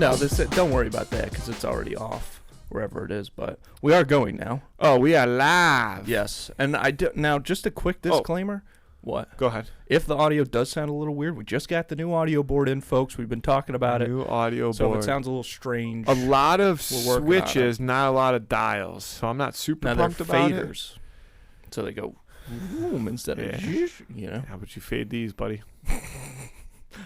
No, don't worry about that because it's already off wherever it is. But we are going now. Oh, we are live. Yes, and now just a quick disclaimer. What? Go ahead. If the audio does sound a little weird, we just got the new audio board in, folks. We've been talking about New audio board. So if it sounds a little strange, a lot of switches, not a lot of dials. So I'm not super pumped about faders. So they go boom instead of How about you fade these, buddy?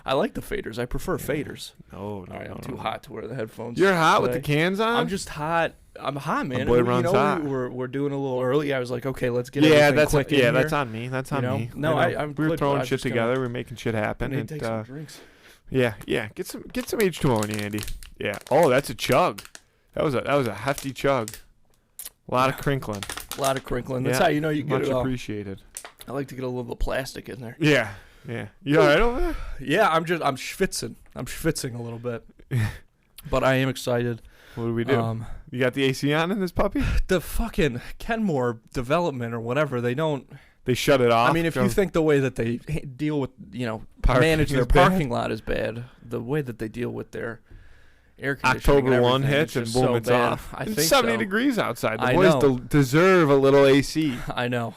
I like the faders. I prefer faders. No, all right, I'm too hot to wear the headphones. You're hot today. with the cans on? I'm just hot. I'm hot, man. The boy runs hot. We're doing a little early. I was like, okay, let's get everything quick in here. That's on me. That's on me. No, we were throwing shit together. We're making shit happen. And take some drinks. Yeah. Get some H2O in you, Andy. Yeah. Oh, that's a chug. That was a hefty chug. A lot of crinkling. That's how you know you get much it all. Appreciated. I like to get a little bit of plastic in there. Yeah. You all right over there? Yeah, I'm schwitzing. I'm schwitzing a little bit. But I am excited. What do we do? You got the AC on in this puppy? The fucking Kenmore development or whatever, they shut it off. I mean, if you think the way that they deal with, manage their parking lot is bad, the way that they deal with their air conditioning October 1 hits and boom, it's off. I it's think 70 degrees outside. The boys deserve a little AC. I know.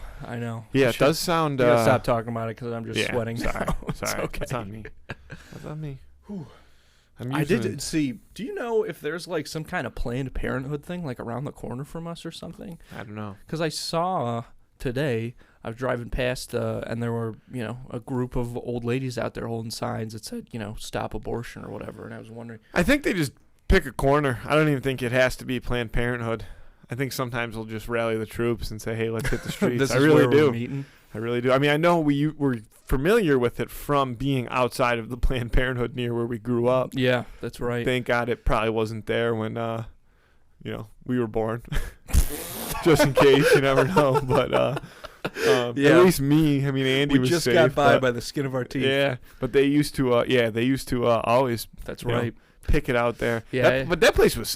Yeah, it does sound... You gotta stop talking about it because I'm just sweating. Sorry. Okay. It's on me. That's on me. I did see. Do you know if there's like some kind of Planned Parenthood thing like around the corner from us or something? I don't know. Because I saw today, I was driving past and there were, a group of old ladies out there holding signs that said, stop abortion or whatever. And I was wondering. I think they just pick a corner. I don't even think it has to be Planned Parenthood. I think sometimes they'll just rally the troops and say, hey, let's hit the streets. I really do. I really do. I mean, I know we're familiar with it from being outside of the Planned Parenthood near where we grew up. Yeah, that's right. Thank God it probably wasn't there when, we were born. Just in case, you never know. But at least me, I mean, Andy was safe. We just got by the skin of our teeth. Yeah, but they used to, always. That's right. Pick it out there. Yeah. But that place was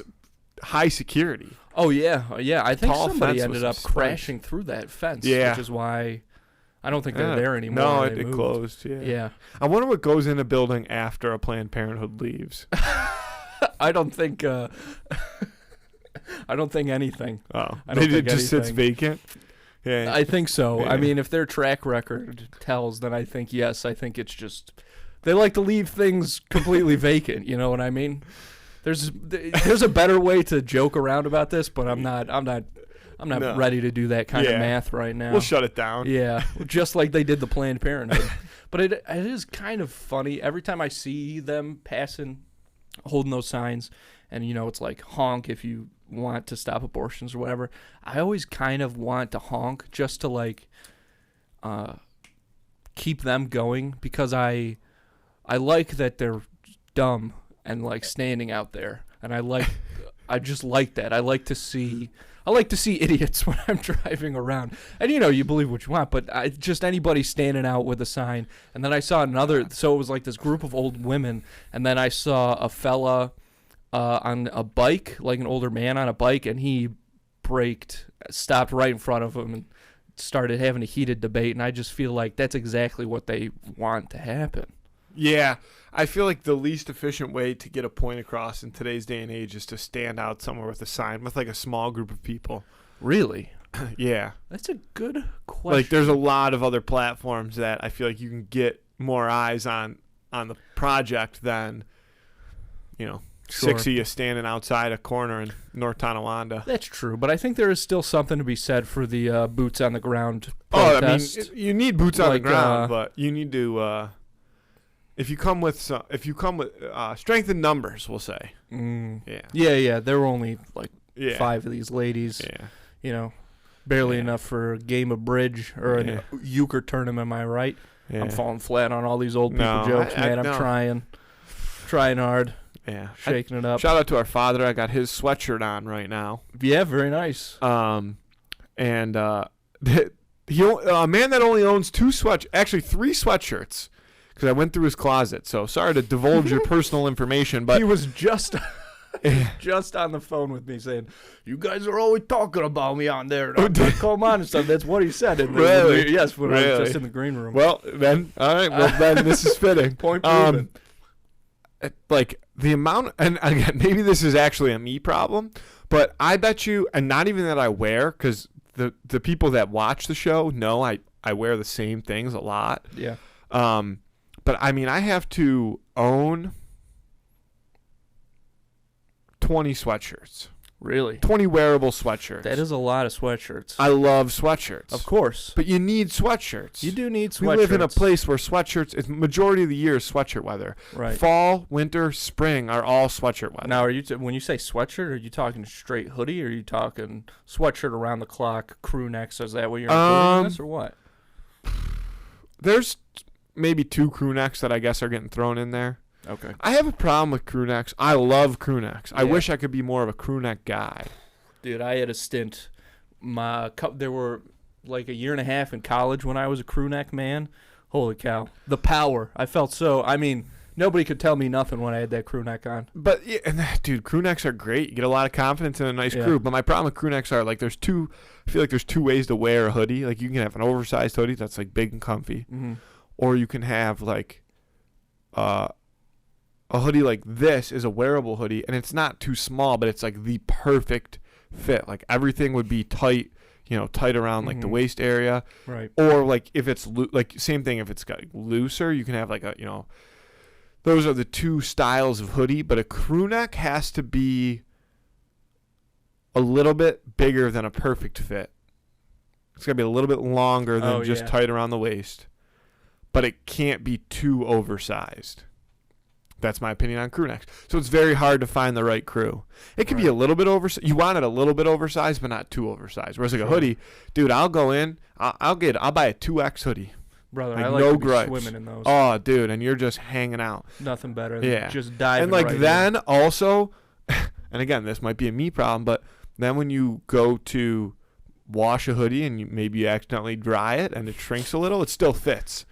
high security. Oh, yeah. I think somebody ended up crashing crashing through that fence, which is why I don't think they're there anymore. No, it closed, Yeah. I wonder what goes in a building after a Planned Parenthood leaves. I don't think anything. Oh. It just sits vacant? Yeah. I think so. Yeah. I mean, if their track record tells, then I think, yes, I think it's just they like to leave things completely vacant, you know what I mean? There's a better way to joke around about this, but I'm not ready to do that kind of math right now. We'll shut it down. Yeah, just like they did the Planned Parenthood. But it is kind of funny every time I see them passing, holding those signs, and it's like honk if you want to stop abortions or whatever. I always kind of want to honk just to like keep them going because I like that they're dumb and like standing out there, and I just like that. I like to see idiots when I'm driving around, and you believe what you want, but just anybody standing out with a sign. And then I saw another, so it was like this group of old women, and then I saw a fella on a bike, like an older man on a bike, and he stopped right in front of him and started having a heated debate, and I just feel like that's exactly what they want to happen. Yeah, I feel like the least efficient way to get a point across in today's day and age is to stand out somewhere with a sign with like a small group of people. Really? Yeah. That's a good question. Like there's a lot of other platforms that I feel like you can get more eyes on the project than, Sure. 6 of you standing outside a corner in North Tonawanda. That's true, but I think there is still something to be said for the boots on the ground protest. I mean, you need boots on the ground, but you need to if you come with strength in numbers, we'll say. Yeah. There were only like 5 of these ladies. Yeah. Barely enough for a game of bridge or a euchre tournament. Am I right? Yeah. I'm falling flat on all these old people jokes, man. I'm trying hard. Yeah, shaking it up. Shout out to our father. I got his sweatshirt on right now. Yeah, very nice. And a man that only owns 3 sweatshirts. Because I went through his closet, so sorry to divulge your personal information, but he was just on the phone with me saying, "You guys are always talking about me on there. Come on and stuff." That's what he said. Really? Yes, when I was just in the green room. Well, then, all right. Well, then this is fitting. Point proven. Like the amount, and again, maybe this is actually a me problem, but I bet you, and not even that I wear, because the people that watch the show know I wear the same things a lot. Yeah. But I mean, I have to own 20 sweatshirts. Really? 20 wearable sweatshirts. That is a lot of sweatshirts. I love sweatshirts. Of course. But you need sweatshirts. You do need sweatshirts. We live in a place where sweatshirts, it's majority of the year is sweatshirt weather. Right. Fall, winter, spring are all sweatshirt weather. Now, are you when you say sweatshirt, are you talking straight hoodie, or are you talking sweatshirt around the clock, crew necks? Is that what you're including in this, or what? There's maybe 2 crew necks that I guess are getting thrown in there. Okay. I have a problem with crew necks. I love crew necks. I Yeah. wish I could be more of a crew neck guy. Dude, I had a stint. There were like a year and a half in college when I was a crew neck man. Holy cow. The power. I felt so. I mean, nobody could tell me nothing when I had that crew neck on. But yeah, and dude, crew necks are great. You get a lot of confidence in a nice Yeah. crew. But my problem with crew necks are like I feel like there's 2 ways to wear a hoodie. Like you can have an oversized hoodie that's like big and comfy, Mm-hmm. or you can have like a hoodie like this is a wearable hoodie, and it's not too small, but it's like the perfect fit. Like everything would be tight, tight around like the Mhm. waist area. Right. Or like if it's like same thing if it's got looser, you can have like those are the 2 styles of hoodie. But a crew neck has to be a little bit bigger than a perfect fit. It's gotta be a little bit longer than just yeah. tight around the waist, but it can't be too oversized. That's my opinion on crew necks. So it's very hard to find the right crew. It can be a little bit oversized. You want it a little bit oversized, but not too oversized. Whereas like a hoodie, dude, I'll go in. I'll buy a 2X hoodie. Brother, Like, I like no to be gripes. swimming in those. Oh, dude, and you're just hanging out. Nothing better than Yeah. just diving And like right then also, and again, this might be a me problem, but then when you go to wash a hoodie and maybe you accidentally dry it and it shrinks a little, it still fits.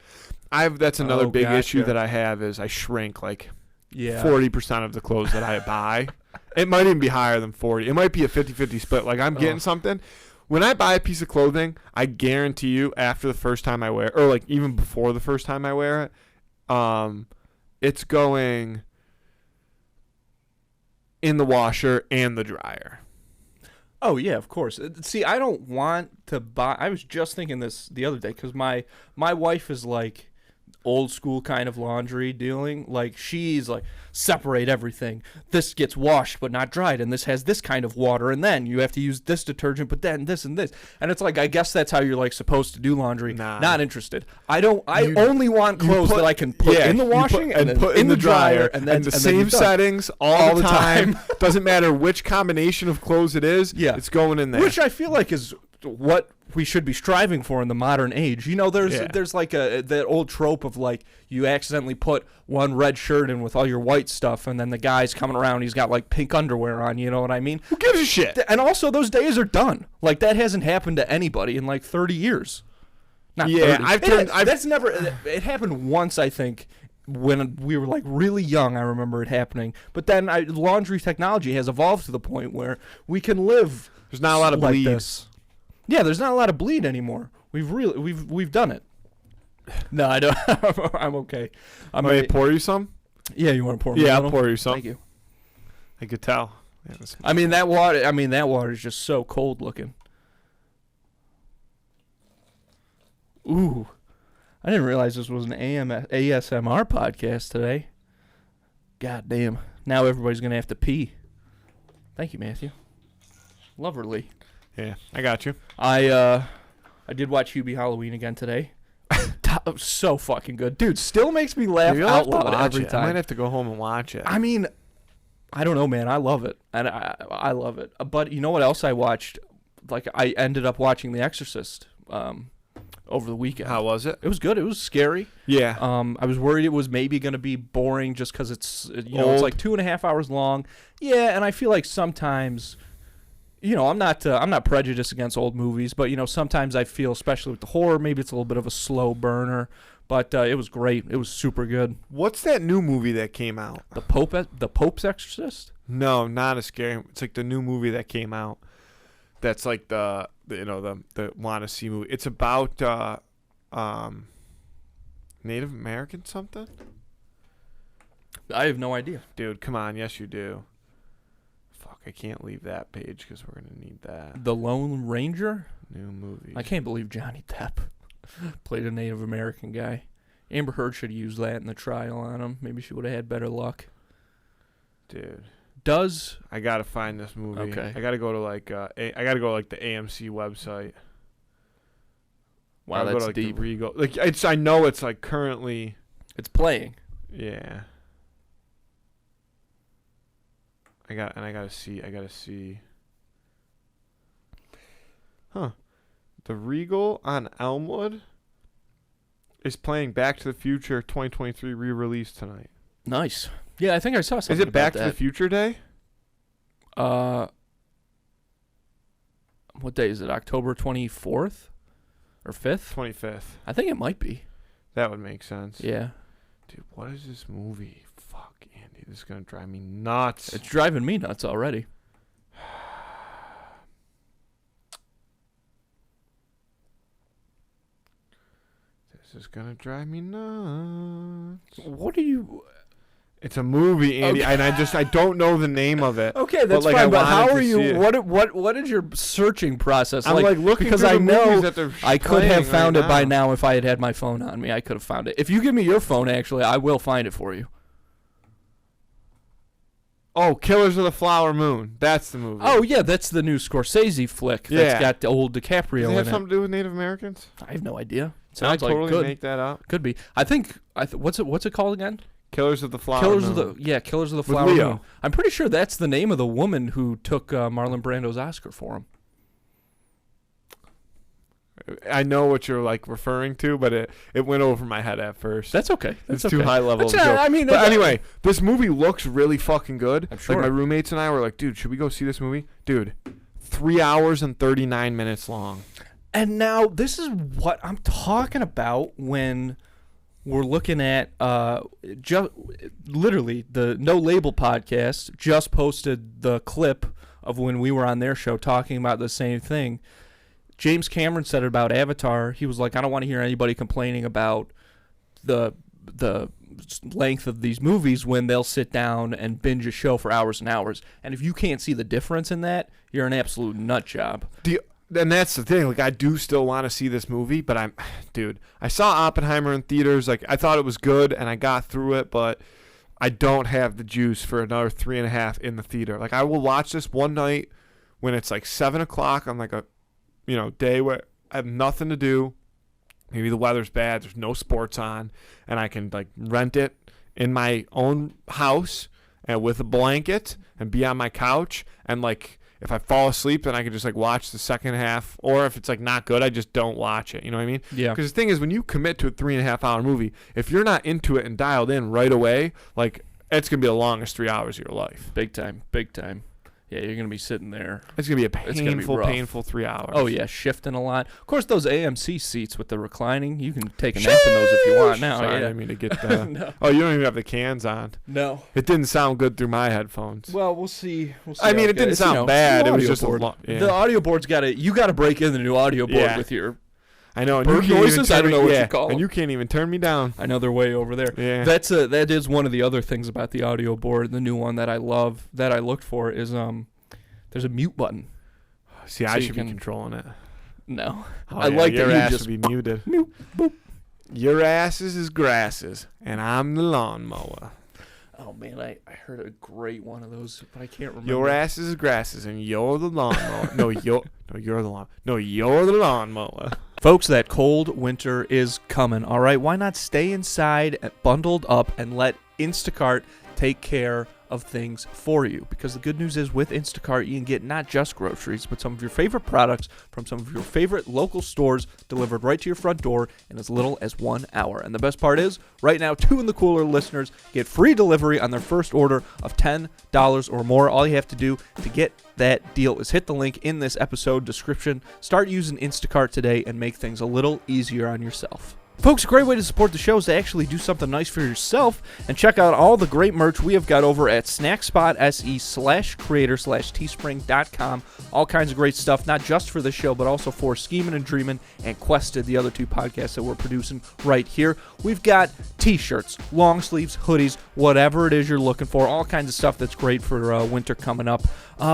That's another Oh, big issue gotcha. that I have is I shrink like Yeah. 40% of the clothes that I buy. It might even be higher than 40. It might be a 50-50 split. Like I'm getting something. When I buy a piece of clothing, I guarantee you after the first time I wear it, or like even before the first time I wear it, it's going in the washer and the dryer. Oh, yeah, of course. See, I don't want to buy. I was just thinking this the other day because my wife is like old school kind of laundry dealing. Like she's like, separate everything. This gets washed but not dried, and this has this kind of water, and then you have to use this detergent, but then this and this. And it's like, I guess that's how you're like supposed to do laundry. Nah. Not interested. I only want clothes that I can put in the washing and then put in the dryer and then the and then same you're done. settings all the time. Doesn't matter which combination of clothes it is. Yeah. It's going in there. Which I feel like is what we should be striving for in the modern age. There's Yeah. there's like that old trope of like you accidentally put one red shirt in with all your white stuff, and then the guy's coming around, he's got like pink underwear on. You know what I mean? Who gives a shit? And also, those days are done. Like that hasn't happened to anybody in like 30 years. Not Yeah, 30. I've That's never. It happened once, I think. When we were like really young, I remember it happening. But then laundry technology has evolved to the point where we can live. There's not a lot of like bleed. this. Yeah, there's not a lot of bleed anymore. We've done it. No, I don't. I'm okay. I'm Want me to pour you some? Yeah, you want to pour me a Yeah, I'll little? pour you some. Thank you. I could tell. Yeah, I mean that water is just so cold looking. Ooh. I didn't realize this was an ASMR podcast today. God damn. Now everybody's going to have to pee. Thank you, Matthew. Loverly. yeah, I got you. I did watch Hubie Halloween again today. So fucking good. Dude, still makes me laugh You'll out have to loud watch every it. I might time. have to go home and watch it. I mean, I don't know, man. I love it. And I love it. But you know what else I watched? Like, I ended up watching The Exorcist over the weekend. How was it? It was good. It was scary. Yeah. I was worried it was maybe going to be boring just because it's it's Old. like 2.5 hours long. Yeah, and I feel like sometimes, I'm not prejudiced against old movies, but sometimes I feel, especially with the horror, maybe it's a little bit of a slow burner. But it was great. It was super good. What's that new movie that came out? The Pope's Exorcist. No, not a scary. It's like the new movie that came out. That's like the wanna see movie. It's about Native American something. I have no idea. Dude, come on. Yes, you do. Fuck, I can't leave that page because we're going to need that. The Lone Ranger? New movies. I can't believe Johnny Depp played a Native American guy. Amber Heard should have used that in the trial on him. Maybe she would have had better luck. Dude. I got to find this movie. Okay. I got to go to like the AMC website. Wow, Or go that's to, like, deep. The Regal. Like I know it's like currently. It's playing. Yeah. I gotta see. Huh. The Regal on Elmwood is playing Back to the Future 2023 re-release tonight. Nice. Yeah, I think I saw something. Is it Back about to the Future Day? What day is it? October 24th or 5th? 25th. I think it might be. That would make sense. Yeah. Dude, what is this movie? Fuck, Andy, this is gonna drive me nuts. It's driving me nuts already. This is gonna drive me nuts. What are you... It's a movie, Andy, Okay. and I don't know the name of it. Okay, that's like, fine, I but how wanted are to see you... it. What is your searching process? I'm like looking because through I the know movies that they're I could have playing found right it by now if I had had my phone on me. I could have found it. If you give me your phone, actually, I will find it for you. Oh, Killers of the Flower Moon. That's the movie. Oh, yeah, that's the new Scorsese flick Yeah. that's got the old DiCaprio Does it in have it. something to do with Native Americans? I have no idea. Did I Sounds like totally good. make that up? Could be. I think... what's it called again? Killers of the Flower Killers Moon. of the Killers of the With Flower Leo. Moon. I'm pretty sure that's the name of the woman who took Marlon Brando's Oscar for him. I know what you're like referring to, but it went over my head at first. That's okay. That's It's okay. too high level. But of yeah, joke. I mean, But anyway, this movie looks really fucking good. I'm sure. Like my roommates and I were like, dude, should we go see this movie? Dude, 3 hours and 39 minutes long. And now this is what I'm talking about when we're looking at literally the No Label podcast just posted the clip of when we were on their show talking about the same thing. James Cameron said it about Avatar. He was like, I don't want to hear anybody complaining about the length of these movies when they'll sit down and binge a show for hours and hours. And if you can't see the difference in that, you're an absolute nut job. And that's the thing. Like, I do still want to see this movie, but I saw Oppenheimer in theaters. Like, I thought it was good, and I got through it, but I don't have the juice for another 3.5 in the theater. Like, I will watch this one night when it's like 7 o'clock on like a day where I have nothing to do. Maybe the weather's bad. There's no sports on, and I can like rent it in my own house and with a blanket and be on my couch. And like, if I fall asleep, then I can just like watch the second half. Or if it's like not good, I just don't watch it. You know what I mean? Yeah. Because the thing is, when you commit to a 3.5 hour movie, if you're not into it and dialed in right away, like it's gonna be the longest 3 hours of your life. Big time. Big time. Yeah, you're going to be sitting there. It's gonna be a It's gonna be rough. painful 3 hours. Oh, yeah, shifting a lot. Of course, those AMC seats with the reclining, you can take a nap in those if you want now. Sorry, I Yeah. didn't mean to get the. No. Oh, you don't even have the cans on. No. It didn't sound good through my headphones. Well, we'll see. I mean, it didn't sound bad. It was just The audio board's got to. You got to break in the new audio board Yeah. with your. I know. And Bird you can't even noises? turn I don't me- know what you yeah, call and them. you can't even turn me down. I know they're way over there. Yeah. That is one of the other things about the audio board. The new one that I love that I looked for is there's a mute button. See, so I you should be can- controlling it. No, Oh, I like your that you ass just would be muted. mute, boop. Your asses is grasses, and I'm the lawnmower. Oh man, I heard a great one of those, but I can't remember. Your asses is grasses, and you're the lawnmower. you're the lawn. No, you're the lawnmower. Folks, that cold winter is coming, all right? Why not stay inside, bundled up, and let Instacart take care of things for you? Because the good news is with Instacart, you can get not just groceries, but some of your favorite products from some of your favorite local stores delivered right to your front door in as little as 1 hour. And the best part is, right now, 2 in the Cooler listeners get free delivery on their first order of $10 or more. All you have to do to get that deal is hit the link in this episode description. Start using Instacart today and make things a little easier on yourself. Folks, a great way to support the show is to actually do something nice for yourself and check out all the great merch we have got over at snackspot.se/creator/teespring.com. All kinds of great stuff, not just for the show, but also for Schemin' and Dreamin' and Quested, the other two podcasts that we're producing right here. We've got t-shirts, long sleeves, hoodies, whatever it is you're looking for, all kinds of stuff that's great for winter coming up.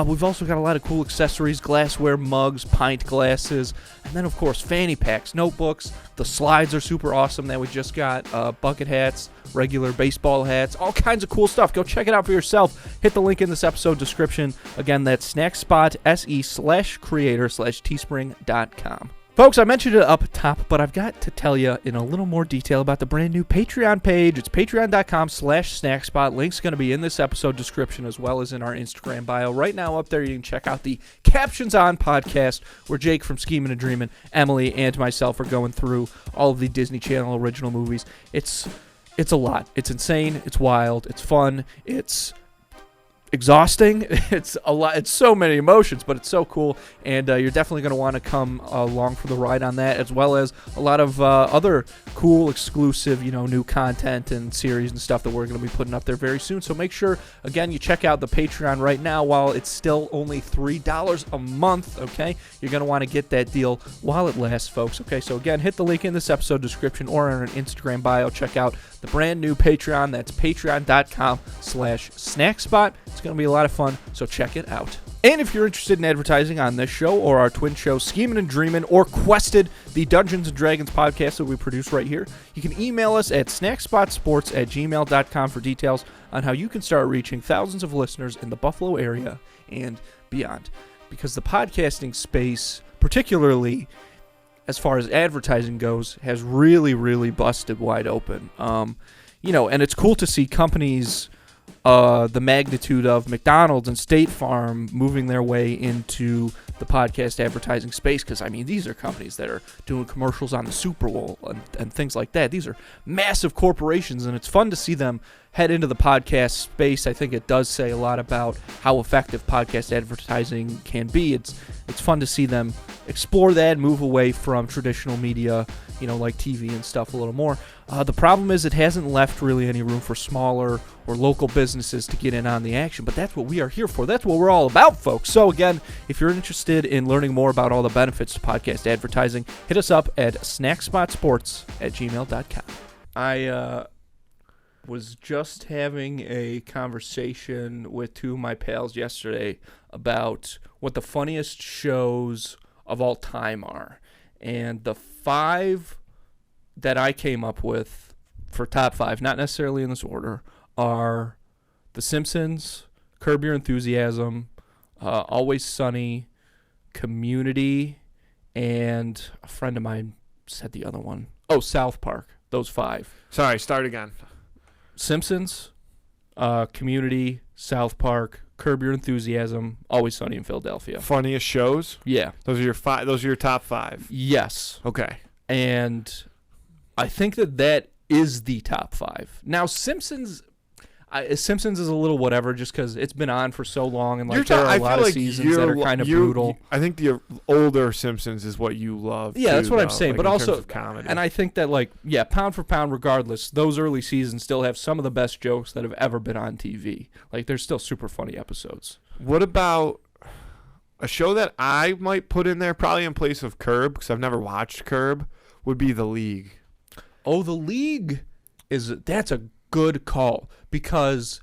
We've also got a lot of cool accessories, glassware, mugs, pint glasses, and then, of course, fanny packs, notebooks. The slides are super awesome that we just got, bucket hats, regular baseball hats, all kinds of cool stuff. Go check it out for yourself. Hit the link in this episode description. Again, that's snackspot.se/creator/teespring.com. Folks, I mentioned it up top, but I've got to tell you in a little more detail about the brand new Patreon page. It's patreon.com/snackspot. Link's going to be in this episode description as well as in our Instagram bio. Right now up there, you can check out the Captions On podcast where Jake from Schemin' and Dreamin', Emily, and myself are going through all of the Disney Channel original movies. It's a lot. It's insane. It's wild. It's fun. It's exhausting. It's a lot. It's so many emotions, but it's so cool, and you're definitely going to want to come along for the ride on that, as well as a lot of other cool exclusive new content and series and stuff that we're going to be putting up there very soon. So make sure, again, you check out the Patreon right now while it's still only $3 a month. Okay, you're going to want to get that deal while it lasts, folks. Okay, so again, hit the link in this episode description or on our Instagram bio. Check out the brand new Patreon. That's patreon.com/snackspot. It's going to be a lot of fun, so check it out. And if you're interested in advertising on this show or our twin show, Schemin' and Dreamin', or Quested, the Dungeons & Dragons podcast that we produce right here, you can email us at snackspotsports@gmail.com for details on how you can start reaching thousands of listeners in the Buffalo area and beyond. Because the podcasting space, particularly as far as advertising goes, has really, really busted wide open. And it's cool to see companies the magnitude of McDonald's and State Farm moving their way into the podcast advertising space, because, these are companies that are doing commercials on the Super Bowl and things like that. These are massive corporations, and it's fun to see them head into the podcast space. I think it does say a lot about how effective podcast advertising can be. It's fun to see them explore that, move away from traditional media, like TV and stuff a little more. The problem is it hasn't left really any room for smaller or local businesses to get in on the action, but that's what we are here for. That's what we're all about, folks. So again, if you're interested in learning more about all the benefits to podcast advertising, hit us up at snackspotsports@gmail.com. I was just having a conversation with two of my pals yesterday about what the funniest shows of all time are. And the 5 that I came up with for top 5, not necessarily in this order, are The Simpsons, Curb Your Enthusiasm, Always Sunny, Community, and a friend of mine said the other one. Oh, South Park. Those 5. Sorry, start again. Simpsons, Community, South Park, Curb Your Enthusiasm, Always Sunny in Philadelphia. Funniest shows? Yeah. Those are your 5. Those are your top 5. Yes. Okay. And I think that is the top 5. Now, Simpsons is a little whatever just because it's been on for so long, and there are a lot of seasons that are kind of brutal. I think the older Simpsons is what you love. Yeah, that's what I'm saying. Like, but also, comedy. And I think that pound for pound, regardless, those early seasons still have some of the best jokes that have ever been on TV. Like, they're still super funny episodes. What about a show that I might put in there, probably in place of Curb, because I've never watched Curb, would be The League. Oh, The League that's a good call, because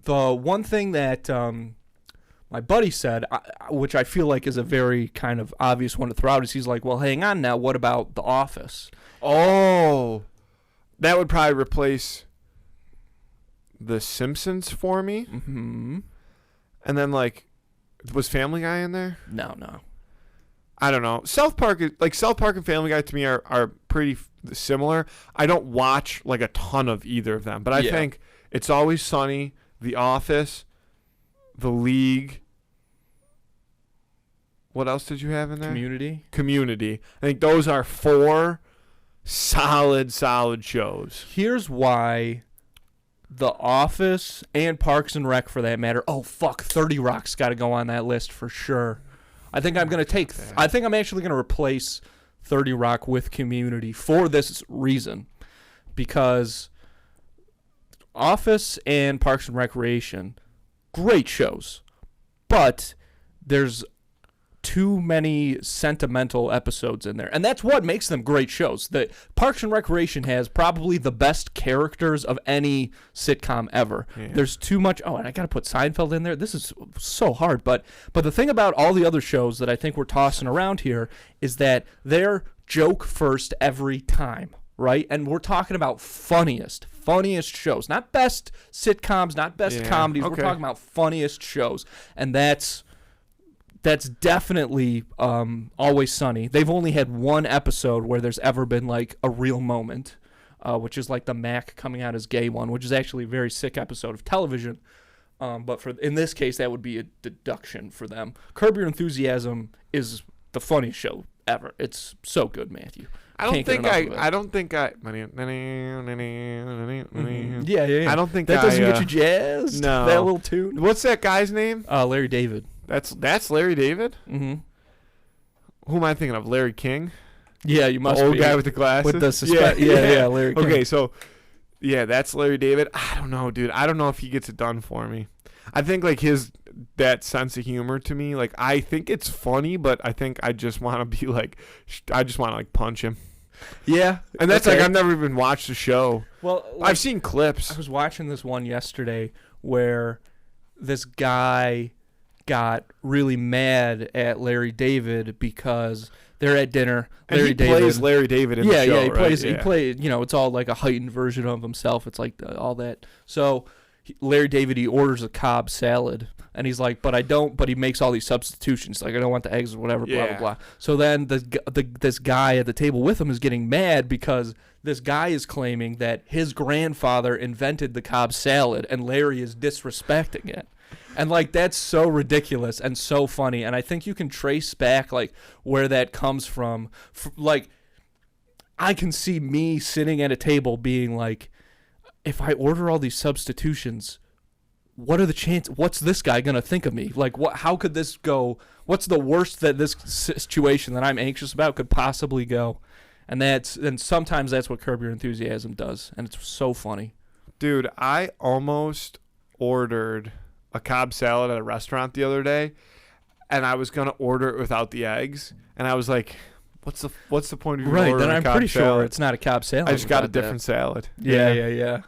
the one thing that my buddy said, which I feel like is a very kind of obvious one to throw out, is he's like, well, hang on now, what about The Office? Oh, that would probably replace The Simpsons for me. Mm-hmm. And then, was Family Guy in there? No. I don't know. South Park and Family Guy to me are pretty similar. I don't watch a ton of either of them, but I think It's Always Sunny, The Office, The League. What else did you have in there? Community. I think those are 4 solid shows. Here's why The Office and Parks and Rec, for that matter. Oh, fuck, 30 Rock's got to go on that list for sure. I think I'm actually going to replace 30 Rock with Community for this reason, because Office and Parks and Recreation, great shows, but there's too many sentimental episodes in there, and that's what makes them great shows. The Parks and Recreation has probably the best characters of any sitcom ever. Yeah. There's too much. Oh, and I gotta put Seinfeld in there. This is so hard, but the thing about all the other shows that I think we're tossing around here is that they're joke first every time, right? And we're talking about funniest shows, not best sitcoms, not best comedies. okay. We're talking about funniest shows, and that's definitely Always Sunny. They've only had one episode where there's ever been like a real moment, which is like the Mac coming out as gay one, which is actually a very sick episode of television. But in this case, that would be a deduction for them. Curb Your Enthusiasm is the funniest show ever. It's so good, Matthew. I don't Can't get think enough of it. I don't think I. Yeah. I don't think that I, doesn't get you jazzed. no. That little tune. What's that guy's name? Larry David. That's Larry David. Mm-hmm. Who am I thinking of? Larry King, Yeah, you must the old be. guy with the glasses. With the yeah, Larry King. Okay, so yeah, that's Larry David. I don't know, dude. I don't know if he gets it done for me. I think like that sense of humor to me, like I think it's funny, but I think I just want to be like, I just want to like punch him. Yeah, And that's okay. like I've never even watched the show. Well, I've seen clips. I was watching this one yesterday where this guy got really mad at Larry David because they're at dinner. And Larry he David plays Larry David in the show, he right? plays. He Yeah. played. It's all like a heightened version of himself. It's like all that. So Larry David, he orders a Cobb salad, and he's like, "But I don't." But he makes all these substitutions. Like, I don't want the eggs or whatever. Blah Yeah. blah blah. So then this guy at the table with him is getting mad because this guy is claiming that his grandfather invented the Cobb salad, and Larry is disrespecting it. And like that's so ridiculous and so funny, and I think you can trace back like where that comes from. Like, I can see me sitting at a table being like, if I order all these substitutions, what are the chances? What's this guy gonna think of me? Like, what? How could this go? What's the worst that this situation that I'm anxious about could possibly go? And sometimes that's what Curb Your Enthusiasm does, and it's so funny. Dude, I almost ordered a Cobb salad at a restaurant the other day, and I was gonna order it without the eggs, and I was like, "What's the point of you Right, ordering then a I'm Cobb pretty sure salad? it's not a Cobb salad. I just got a without that. different salad." Yeah.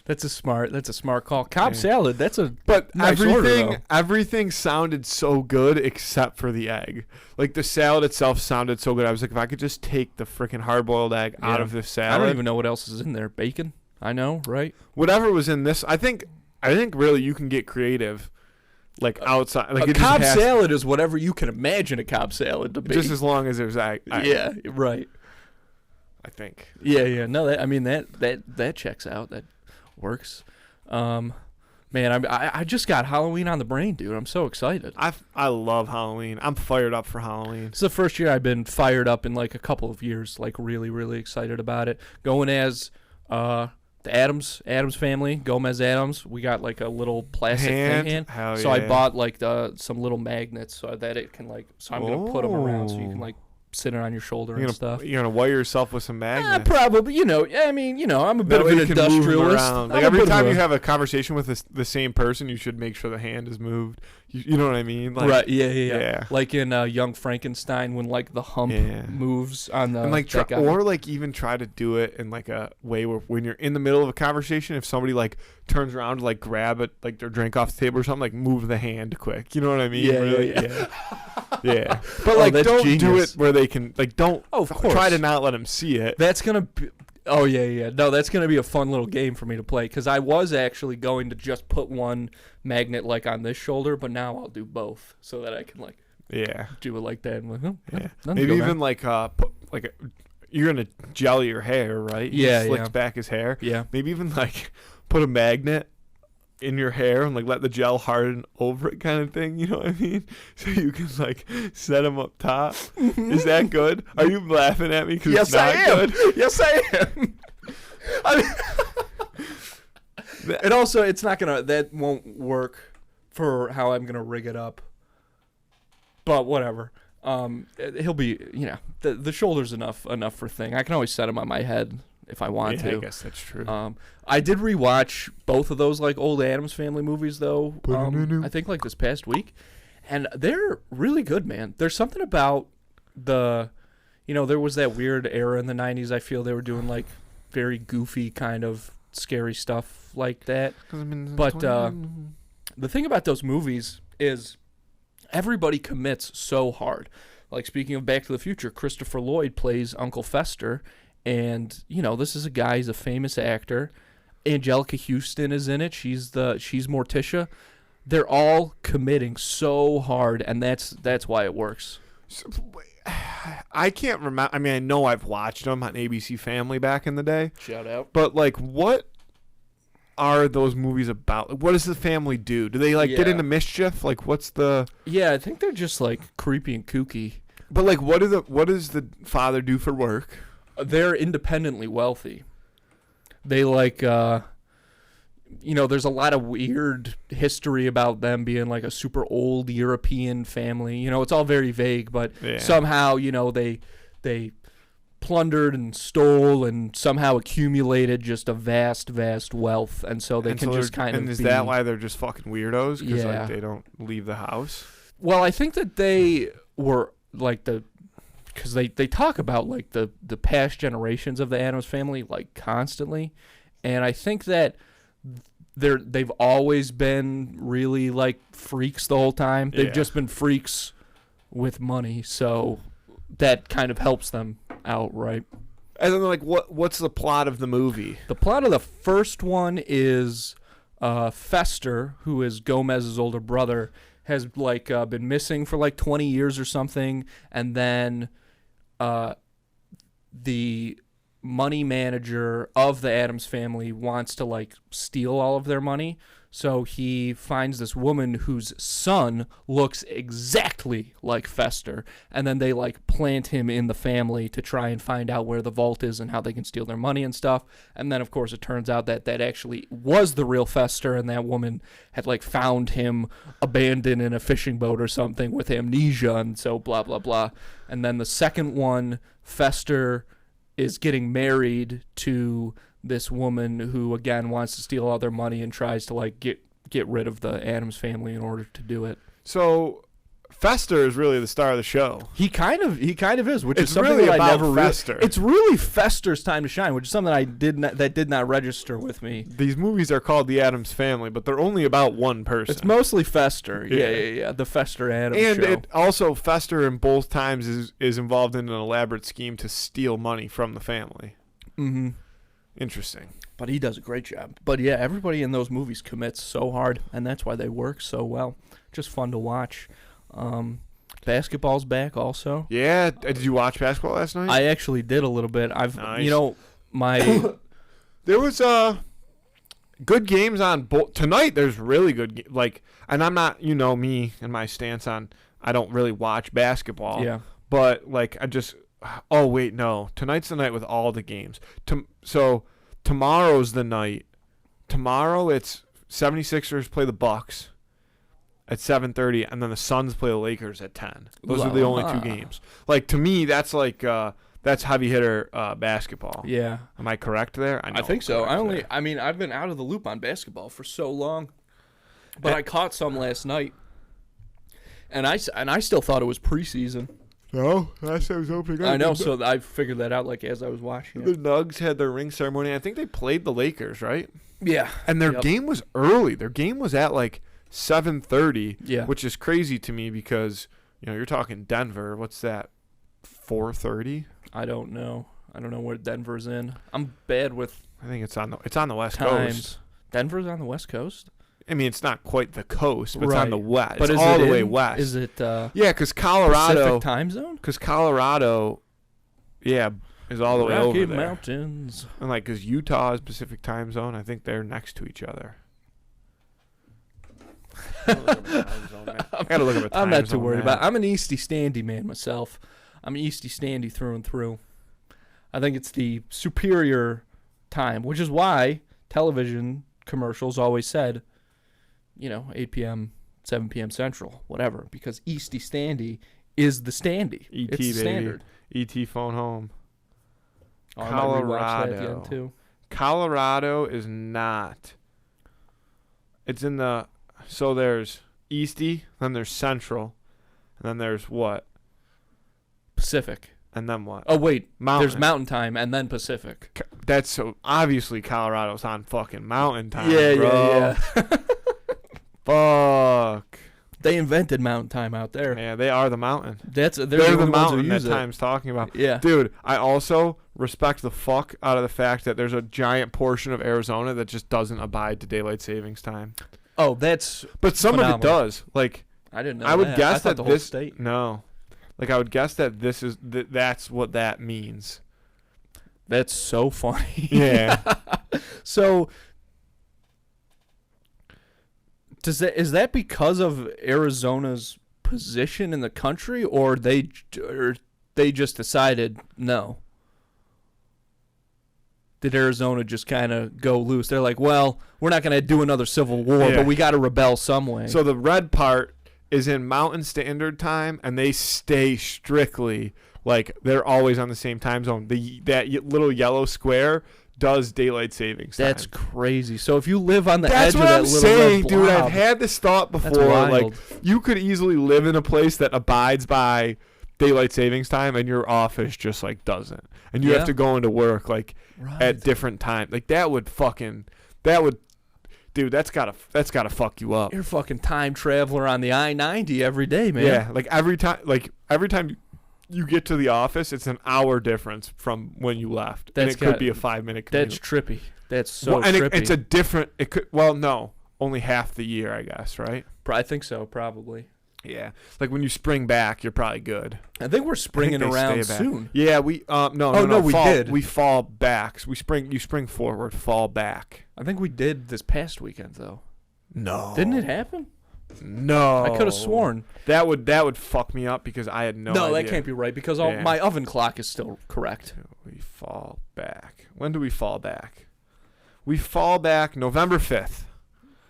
That's a smart call. Cobb Yeah. salad. That's a But nice order, though. everything sounded so good except for the egg. Like the salad itself sounded so good. I was like, if I could just take the freaking hard-boiled egg out Yeah. of this I salad, don't even know what else is in there. Bacon. I know, right? whatever was in this, I think really you can get creative, like outside. Like A it just Cobb has- salad is whatever you can imagine a Cobb salad to be. just as long as there's egg. yeah, right. I think. Yeah. No, that checks out. That works. Man, I just got Halloween on the brain, dude. I'm so excited. I love Halloween. I'm fired up for Halloween. It's the first year I've been fired up in like a couple of years, like really, really excited about it. Going as the Adams family, Gomez Adams. We got like a little plastic hand. Hell So I yeah. bought like some little magnets so that it can like. So I'm gonna put them around so you can like sit it on your shoulder and stuff. You're gonna wire yourself with some magnets. Probably, I mean, I'm a bit That of way an you can move them industrialist. around. I'm Like a every bit of time a- you have a conversation with the same person, you should make sure the hand is moved. You know what I mean? Like, right, yeah. yeah. Like in Young Frankenstein when like the hump Yeah. moves on the And like that guy. or like even try to do it in like a way where when you're in the middle of a conversation, if somebody like turns around to like grab it like their drink off the table or something, like move the hand quick. You know what I mean? Yeah, Really? yeah. Yeah. But Oh, like that's don't do genius. it where they can like don't Oh, of course. try to not let them see it. That's gonna be. Oh yeah. No, that's gonna be a fun little game for me to play because I was actually going to just put one magnet like on this shoulder, but now I'll do both so that I can like Yeah. do it like that. And like, oh, Yeah. nothing to Maybe go even like put, like you're gonna gel your hair, right? He Yeah, slicks yeah. back his hair. Yeah. Maybe even like put a magnet in your hair and like let the gel harden over it, kind of thing. You know what I mean? So you can like set them up top. Is that good? Are you laughing at me because Yes, it's not I am. good? Yes, I am. I mean, and also, that won't work for how I'm gonna rig it up. But whatever. He'll be, the shoulder's enough for Thing. I can always set him on my head if I want to. I guess that's true. I did rewatch both of those like old Addams Family movies though. I think like this past week, and they're really good, man. There's something about there was that weird era in the 90s. I feel they were doing like very goofy kind of scary stuff like that. But the thing about those movies is everybody commits so hard. Like, speaking of Back to the Future, Christopher Lloyd plays Uncle Fester, and this is a guy, he's a famous actor. Angelica Houston is in it. She's Morticia. They're all committing so hard, and that's why it works. So, I can't remember. I mean, I know I've watched them on ABC Family back in the day. Shout out. But like, what are those movies about? What does the family do? Do they get into mischief? Like, what's the? Yeah, I think they're just like creepy and kooky. But like, what does the father do for work? They're independently wealthy. They there's a lot of weird history about them being like a super old European family. It's all very vague, but somehow, they plundered and stole and somehow accumulated just a vast wealth, and so they can just kind of. And is that why they're just fucking weirdos? Because they don't leave the house. Well, I think that they were like because they talk about like the past generations of the Addams Family like constantly, and I think that they've always been really like freaks the whole time. They've just been freaks with money, so that kind of helps them out, right? And then like, what's the plot of the movie? The plot of the first one is Fester, who is Gomez's older brother, has been missing for like 20 years or something, and then the money manager of the Addams Family wants to like steal all of their money. So he finds this woman whose son looks exactly like Fester, and then they like plant him in the family to try and find out where the vault is and how they can steal their money and stuff. And then of course it turns out that actually was the real Fester, and that woman had like found him abandoned in a fishing boat or something with amnesia, and so blah blah blah. And then the second one, Fester is getting married to this woman who again wants to steal all their money and tries to like get rid of the Addams Family in order to do it. So Fester is really the star of the show. He kind of is, which it's is something really that about I never Fester. It's really Fester's time to shine, which is something that did not register with me. These movies are called The Addams Family, but they're only about one person. It's mostly Fester. Yeah. The Fester Addams and show. And also Fester in both times is involved in an elaborate scheme to steal money from the family. Mm-hmm. Interesting. But he does a great job. But yeah, everybody in those movies commits so hard, and that's why they work so well. Just fun to watch. Basketball's back also. Yeah, did you watch basketball last night? I actually did a little bit. Nice. My there was good games on both tonight. There's really good and I'm not, me and my stance on I don't really watch basketball. Yeah. But oh wait, no. Tonight's the night with all the games. So tomorrow's the night. Tomorrow it's 76ers play the Bucks at 7:30, and then the Suns play the Lakers at 10. Those are the only two games. Like, to me, that's that's heavy hitter basketball. Yeah. Am I correct there? I think so. I've been out of the loop on basketball for so long, but I caught some last night, and I still thought it was preseason. No, last time was opening up. I know, so I figured that out as I was watching it. The The Nugs had their ring ceremony. I think they played the Lakers, right? Yeah. And their game was early. Their game was at 7:30, yeah, which is crazy to me because you're talking Denver. What's that? 4:30? I don't know where Denver's in. I'm bad with. I think it's on the West times. Coast. Denver's on the West Coast. I mean, it's not quite the coast, but right. It's on the west. But it's all the way west. Is it? Yeah, because Colorado. Pacific time zone. Because Colorado, is all the way over there. Rocky Mountains. And because Utah is Pacific time zone, I think they're next to each other. I gotta look up a time I'm not too zone, worried man. about it. I'm an Easty Standy man myself. I'm an Easty Standy through and through. I think it's the superior time, which is why television commercials always said, 8 p.m., 7 p.m. Central, whatever, because Easty Standy is the standy. ET, It's the baby. standard. ET phone home. Oh, I might rewatch that again Colorado. too. Colorado is not. It's in the. So there's Easty, then there's Central, and then there's what? Pacific. And then what? Oh wait, Mountain. there's Mountain Time and then Pacific. That's so obviously Colorado's on fucking Mountain Time. Yeah, bro. yeah. Fuck. They invented Mountain Time out there. Yeah, they are the mountain. They're the They're only the ones who mountain that use it. Time's talking about. Yeah. Dude, I also respect the fuck out of the fact that there's a giant portion of Arizona that just doesn't abide to daylight savings time. Oh, that's. But some of it phenomenal. does. Like, I didn't know. I would that. guess I thought that the whole this. state. No. Like, I would guess that this is. That's what that means. That's so funny. Yeah. So. Is that because of Arizona's position in the country, or they just decided no? Did Arizona just kind of go loose? They're like, well, we're not going to do another civil war, Yeah. but we got to rebel some way. So the red part is in Mountain Standard Time, and they stay strictly like they're always on the same time zone. That little yellow square does daylight savings time. That's crazy. So if you live on the That's edge what of that I'm little saying, red dude. blob, I've had this thought that's before. Like, wild. you could easily live in a place that abides by daylight savings time, and your office just like doesn't, and you Yeah. have to go into work like Right. at different times. Like that would, dude. That's gotta fuck you up. You're a fucking time traveler on the I-90 every day, man. Yeah, like every time you get to the office, it's an hour difference from when you left. That's and it could got- be a 5-minute commute. That's trippy. That's so Well, and trippy. it's a different. It could. Well, no, only half the year, I guess. Right? I think so, probably. Yeah. Like when you spring back, you're probably good. I think we're springing they around stay back. soon. Yeah, we no, Oh, no, we fall, did. We fall back. So you spring forward, fall back. I think we did this past weekend, though. No. Didn't it happen? No. I could have sworn. That would fuck me up because I had no idea. that can't be right because Yeah. my oven clock is still correct. We fall back. When do we fall back? We fall back November 5th.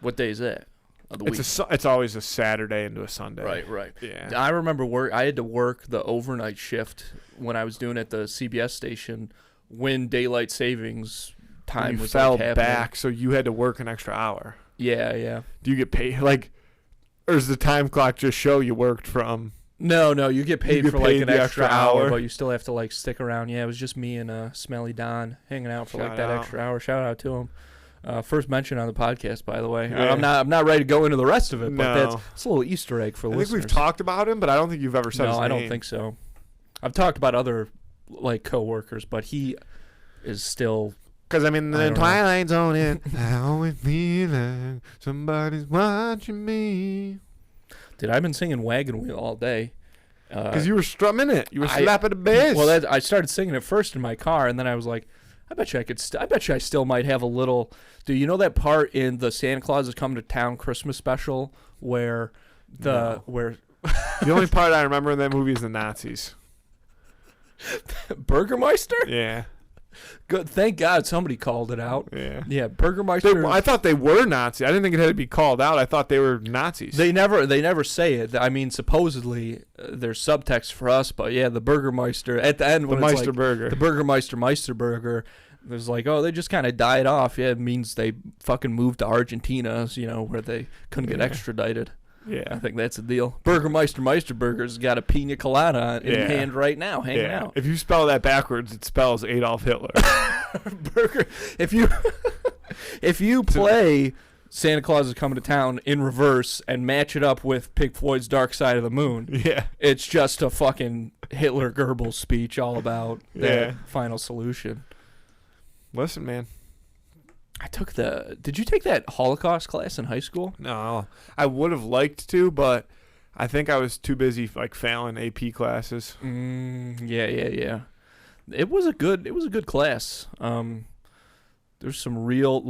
What day is that? Of the week. It's always a Saturday into a Sunday. Right. Yeah. I remember I had to work the overnight shift when I was doing at the CBS station when daylight savings time you was fell like happening. back, so you had to work an extra hour. Yeah. Do you get paid or does the time clock just show you worked from? No, you get paid get for like paid an the extra extra hour, hour? but you still have to like stick around. Yeah, it was just me and Smelly Don hanging out for like Shout that out. extra hour. Shout out to him. First mention on the podcast, by the way. Yeah. I'm not ready to go into the rest of it, but No. that's a little Easter egg for I think listeners. we've talked about him, but I don't think you've ever said his No, name. I don't think so. I've talked about other like coworkers, but he is still. Because I'm in I the don't know. Twilight Zone and I always feel like somebody's watching me. Dude, I've been singing Wagon Wheel all day. Because you were strumming it. You were I- slapping the bass. Well, I started singing it first in my car, and then I was like, I bet you I could. I bet you I still might have a little. Do you know that part in the Santa Claus is Coming to Town Christmas special where No. where The only part I remember in that movie is the Nazis. Burgermeister? Yeah. Good. Thank God somebody called it out. Yeah. Yeah, Burgermeister. I thought they were Nazi. I didn't think it had to be called out. I thought they were Nazis. They never say it. I mean, supposedly there's subtext for us, but yeah, the Burgermeister at the end the when it's Meister like, Burger. the Burgermeister Meisterburger. There's like, oh, they just kind of died off. Yeah, it means they fucking moved to Argentina, where they couldn't get Yeah. extradited. I Yeah. think that's the deal. Burgermeister Meisterburger's got a pina colada in Yeah. hand right now, hanging Yeah. out. If you spell that backwards, it spells Adolf Hitler. Burger. If you play Santa Claus is Coming to Town in reverse and match it up with Pink Floyd's Dark Side of the Moon, Yeah. it's just a fucking Hitler Goebbels speech all about that Yeah. final solution. Listen, man. Did you take that Holocaust class in high school? No, I would have liked to, but I think I was too busy failing AP classes. Yeah. It was a good class. There's some real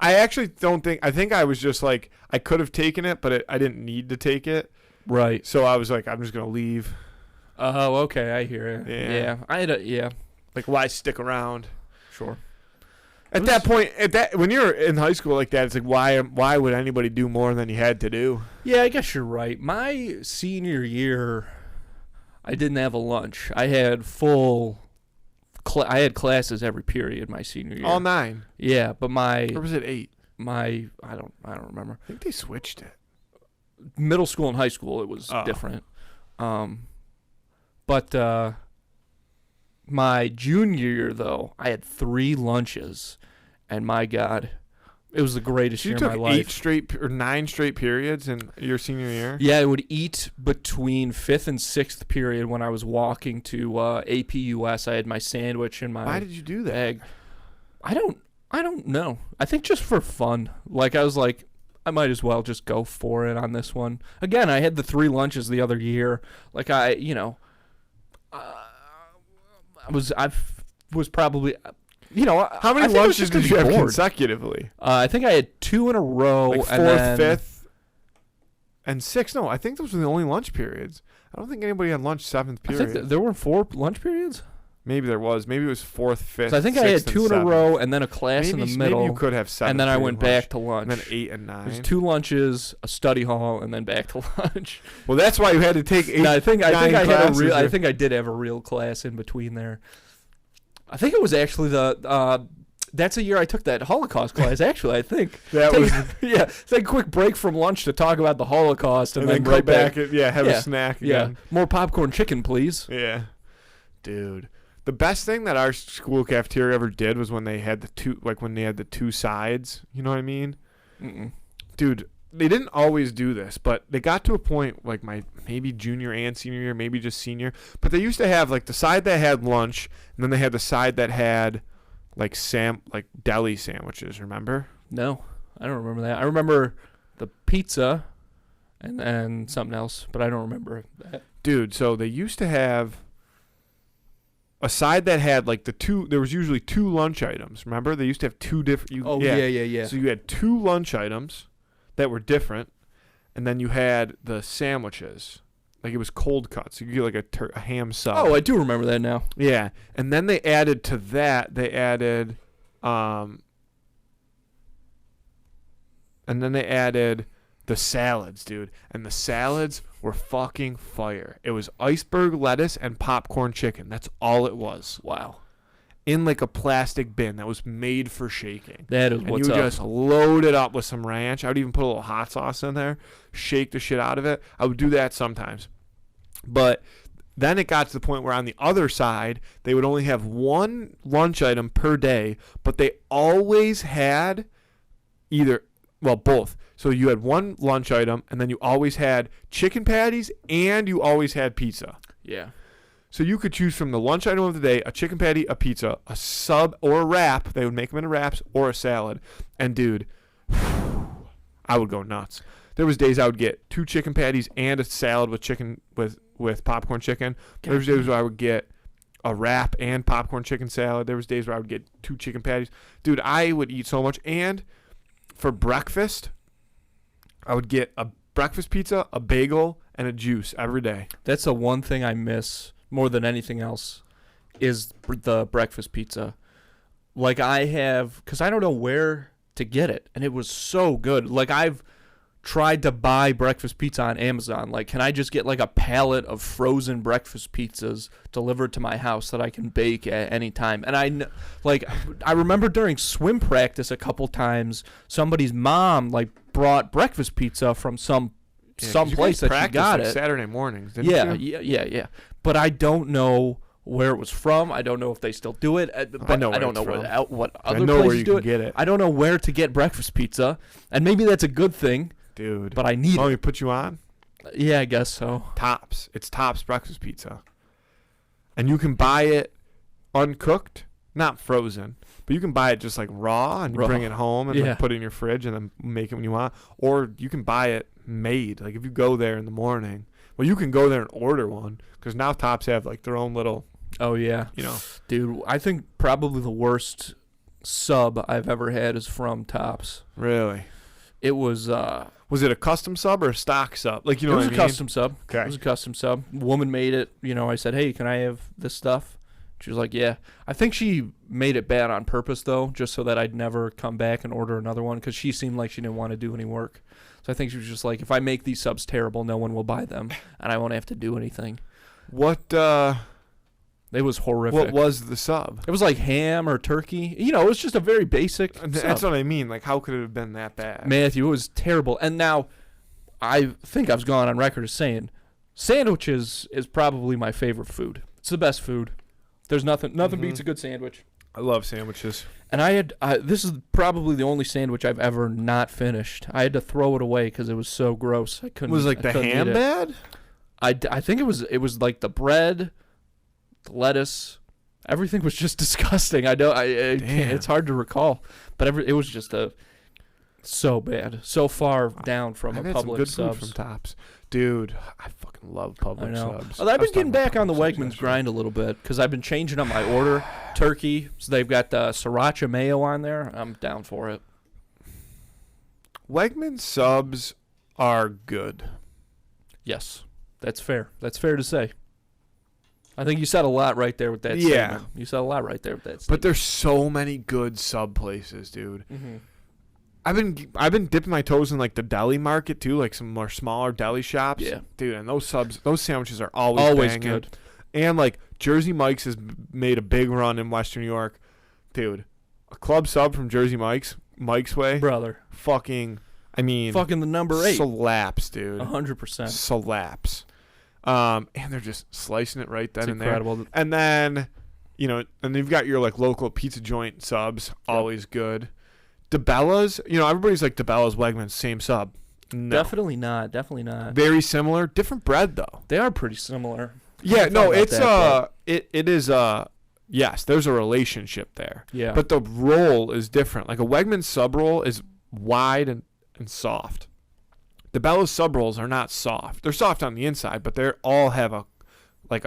I actually don't think. I think I was just I could have taken it, but I didn't need to take it. right. So I was like, I'm just gonna leave. Oh, okay, I hear it. Yeah. I had a Why stick around? sure. At that point, when you're in high school like that, it's like why would anybody do more than you had to do? Yeah, I guess you're right. My senior year, I didn't have a lunch. I had full. I had classes every period my senior year. All 9. Yeah, but Or was it 8? I don't remember. I think they switched it. Middle school and high school it was different. But my junior year though, I had 3 lunches, and my God, it was the greatest So year you of my took life. 8 straight or 9 straight periods in your senior year? Yeah, I would eat between 5th and 6th period when I was walking to APUS. I had my sandwich in my Why did you do that? bag. I don't know. I think just for fun. Like, I was like, I might as well just go for it on this one. Again, I had the 3 lunches the other year. Like, I was probably, How many I think I was lunches just gonna did you be have bored. consecutively? I think I had 2 in a row. Like and 4th, then, 5th, and 6th? No, I think those were the only lunch periods. I don't think anybody had lunch 7th I period. think there were 4 lunch periods. Maybe there was. Maybe it was 4th, 5th. So I think I had 6th, and 2 in a 7th. row and then a class in Maybe, the middle. Maybe you could have 7th. and then I went back to lunch. lunch. And then 8 and There's 9. 2 lunches, a study hall, and then back to lunch. Well, that's why you had to take 8. No, I think I 9 had a classes real. I or- think I did have a real class in between there. I think it was actually the. That's a year I took that Holocaust class. Actually, I think. That Take- was. yeah, take a quick break from lunch to talk about the Holocaust, and, And then then go right back. back. Have Yeah. a snack Yeah, again. more popcorn chicken, please. Yeah. Dude. The best thing that our school cafeteria ever did was when they had the 2 sides. You know what I mean? Mm-mm. Dude, they didn't always do this, but they got to a point like my maybe junior and senior year, maybe just senior. But they used to have like the side that had lunch, and then they had the side that had like deli sandwiches. Remember? No, I don't remember that. I remember the pizza, and something else, but I don't remember that. Dude, so they used to have a side that had like there was usually 2 lunch items. Remember? They used to have 2 different. Yeah. So you had 2 lunch items that were different, and then you had the sandwiches. Like it was cold cuts. You could get like a ham sub. Oh, I do remember that now. Yeah. And then they added to that, the salads, dude. And the salads were fucking fire. It was iceberg lettuce and popcorn chicken. That's all it was. Wow, In like a plastic bin that was made for shaking. that is And what's you up. just load it up with some ranch. I would even put a little hot sauce in there, shake the shit out of it. I would do that sometimes. But then it got to the point where on the other side, they would only have 1 lunch item per day, but they always had both. So you had 1 lunch item, and then you always had chicken patties, and you always had pizza. Yeah. So you could choose from the lunch item of the day, a chicken patty, a pizza, a sub, or a wrap. They would make them into wraps, or a salad. And dude, I would go nuts. There was days I would get 2 chicken patties and a salad with chicken with popcorn chicken. There was days where I would get a wrap and popcorn chicken salad. There was days where I would get 2 chicken patties. Dude, I would eat so much. And for breakfast, I would get a breakfast pizza, a bagel, and a juice every day. That's the one thing I miss more than anything else is the breakfast pizza. Like because I don't know where to get it, and it was so good. Like I've tried to buy breakfast pizza on Amazon. Like, can I just get like a pallet of frozen breakfast pizzas delivered to my house that I can bake at any time? And I remember during swim practice a couple times, somebody's mom like brought breakfast pizza from some place that she got it. Saturday mornings, didn't you? Yeah. But I don't know where it was from. I don't know if they still do it. But I know where I don't it's know from. what I other know where places you do can it. get it. I don't know where to get breakfast pizza, and maybe that's a good thing. Dude. But I need Oh, it. you put you on? Yeah, I guess so. Tops. It's Tops breakfast pizza. And you can buy it uncooked, not frozen, but you can buy it just like raw and you Raw. bring it home and Yeah. then put it in your fridge and then make it when you want. Or you can buy it made. Like if you go there in the morning, well, you can go there and order one because now Tops have like their own little, Oh yeah, dude. I think probably the worst sub I've ever had is from Tops. Really? It was Was it a custom sub or a stock sub? Like, you know it was what I a mean? custom sub. Okay. It was a custom sub. Woman made it. I said, "Hey, can I have this stuff?" She was like, "Yeah." I think she made it bad on purpose though, just so that I'd never come back and order another one because she seemed like she didn't want to do any work. So I think she was just like, "If I make these subs terrible, no one will buy them, and I won't have to do anything." What It was horrific. what was the sub? It was like ham or turkey. You know, it was just a very basic That's sub. what I mean. Like, how could it have been that bad? Matthew, it was terrible. And now, I think I've gone on record as saying, sandwiches is probably my favorite food. It's the best food. There's nothing beats a good sandwich. I love sandwiches. And this is probably the only sandwich I've ever not finished. I had to throw it away because it was so gross. I couldn't. Was like I the couldn't ham eat it. bad? I think it was like the bread, the lettuce, everything was just disgusting. I can't, it's hard to recall, but it was just so bad, so far down from I've a had some Publix good subs. food from Tops. Dude, I fucking love I Publix know. subs. Well, I've I was been getting talking back on the about Publix subs Wegmans yesterday. grind a little bit because I've been changing up my order. Turkey, so they've got the sriracha mayo on there. I'm down for it. Wegman subs are good. Yes, that's fair. That's fair to say. I think you said a lot right there with that Yeah. statement. You said a lot right there with that But statement. there's so many good sub places, dude. Mm-hmm. I've been dipping my toes in like the deli market too, like some more smaller deli shops. Yeah. Dude, and those sandwiches are always banging. good. And like Jersey Mike's has made a big run in Western New York. Dude, a club sub from Jersey Mike's way, Brother. fucking Fucking the number 8. slaps, dude. 100%. Slaps. And they're just slicing it right then It's and there. incredible. And then, and you've got your like local pizza joint subs, always good. DeBella's, everybody's like DeBella's, Wegmans, same sub. No. Definitely not. Definitely not. Very similar, different bread though. They are pretty similar. Yeah, I no, thought about it's that, it is yes, there's a relationship there. Yeah. But the roll is different. Like a Wegmans sub roll is wide and soft. DeBella's sub rolls are not soft. They're soft on the inside, but they all have a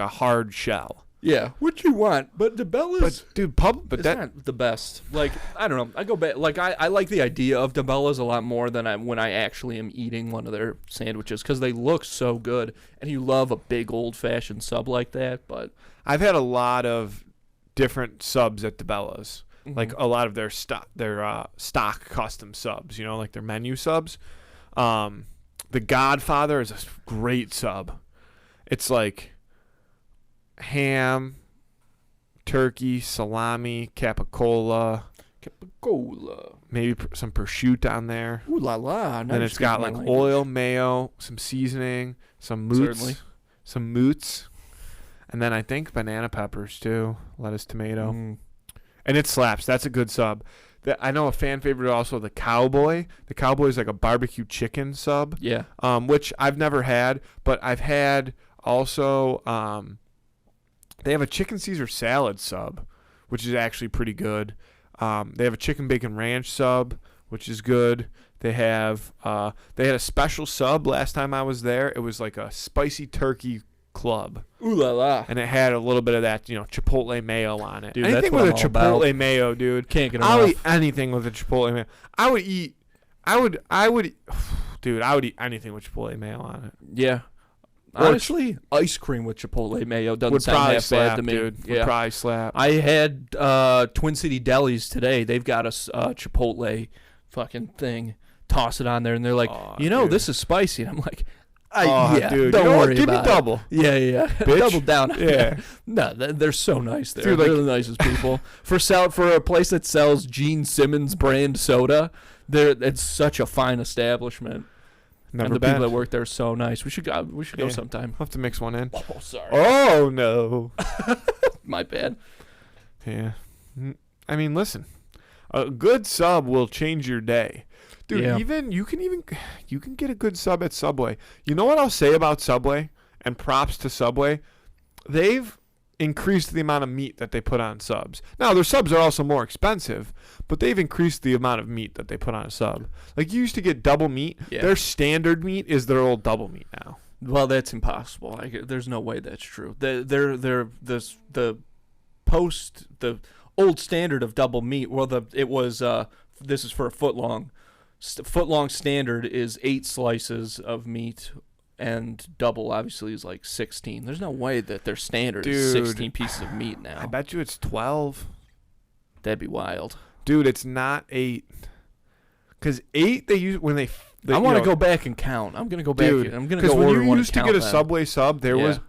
hard shell. yeah. What you want, but DeBella's But dude, it's not the best. Like, I don't know. I go back. Like, I like the idea of DeBella's a lot more than when I actually am eating one of their sandwiches because they look so good. And you love a big old-fashioned sub like that, but... I've had a lot of different subs at DeBella's. Like a lot of their stock custom subs, like their menu subs. The Godfather is a great sub. It's like ham, turkey, salami, capicola, maybe some prosciutto on there. Ooh la la. And it's got like oil, mayo, some seasoning, some Certainly. moots, and then I think banana peppers too, lettuce, tomato. Mm. And it slaps. That's a good sub. I know a fan favorite also, the Cowboy. The Cowboy is like a barbecue chicken sub, Yeah. which I've never had, but I've had also. They have a chicken Caesar salad sub, which is actually pretty good. They have a chicken bacon ranch sub, which is good. They have they had a special sub last time I was there. It was like a spicy turkey club. Ooh la la. And it had a little bit of that, chipotle mayo on it. Dude, anything that's what with a I'm all chipotle about. mayo, dude. Can't get I'll enough. eat anything with a chipotle mayo. I would eat dude, I would eat anything with chipotle mayo on it. Yeah. Honestly, ice cream with chipotle mayo doesn't Would sound probably half bad slap, to me. dude. Would Yeah. probably slap. I had Twin City Delis today. They've got a Chipotle fucking thing. Toss it on there, and they're like, Aw, dude. dude. This is spicy. And I'm like, Aw, dude, don't you know what? worry Give me about double. it. Yeah. Bitch. Double down. Yeah. No, they're so nice there. Dude, They're like- the nicest people. For a place that sells Gene Simmons brand soda, it's such a fine establishment. Never and the been. people that work there are so nice. We should go Yeah. sometime. I'll have to mix one in. Oh, sorry. Oh no. My bad. Yeah. I mean, listen. A good sub will change your day. Dude, Yeah. you can get a good sub at Subway. You know what I'll say about Subway? And props to Subway. They've increased the amount of meat that they put on subs. Now, their subs are also more expensive, but they've increased the amount of meat that they put on a sub. Like, you used to get double meat. Yeah. Their standard meat is their old double meat now. Well, that's impossible. There's no way that's true. The old standard of double meat. Well, this is for a foot long. Foot long standard is 8 slices of meat, and double obviously is like 16. There's no way that their standard is Dude, 16 pieces of meat now. I bet you it's 12. That'd be wild. Dude, it's not 8. Because 8, they use when they I want to go back and count. I'm gonna go back. Dude, And I'm gonna because go when order you one used and to get a count them. Subway sub, there was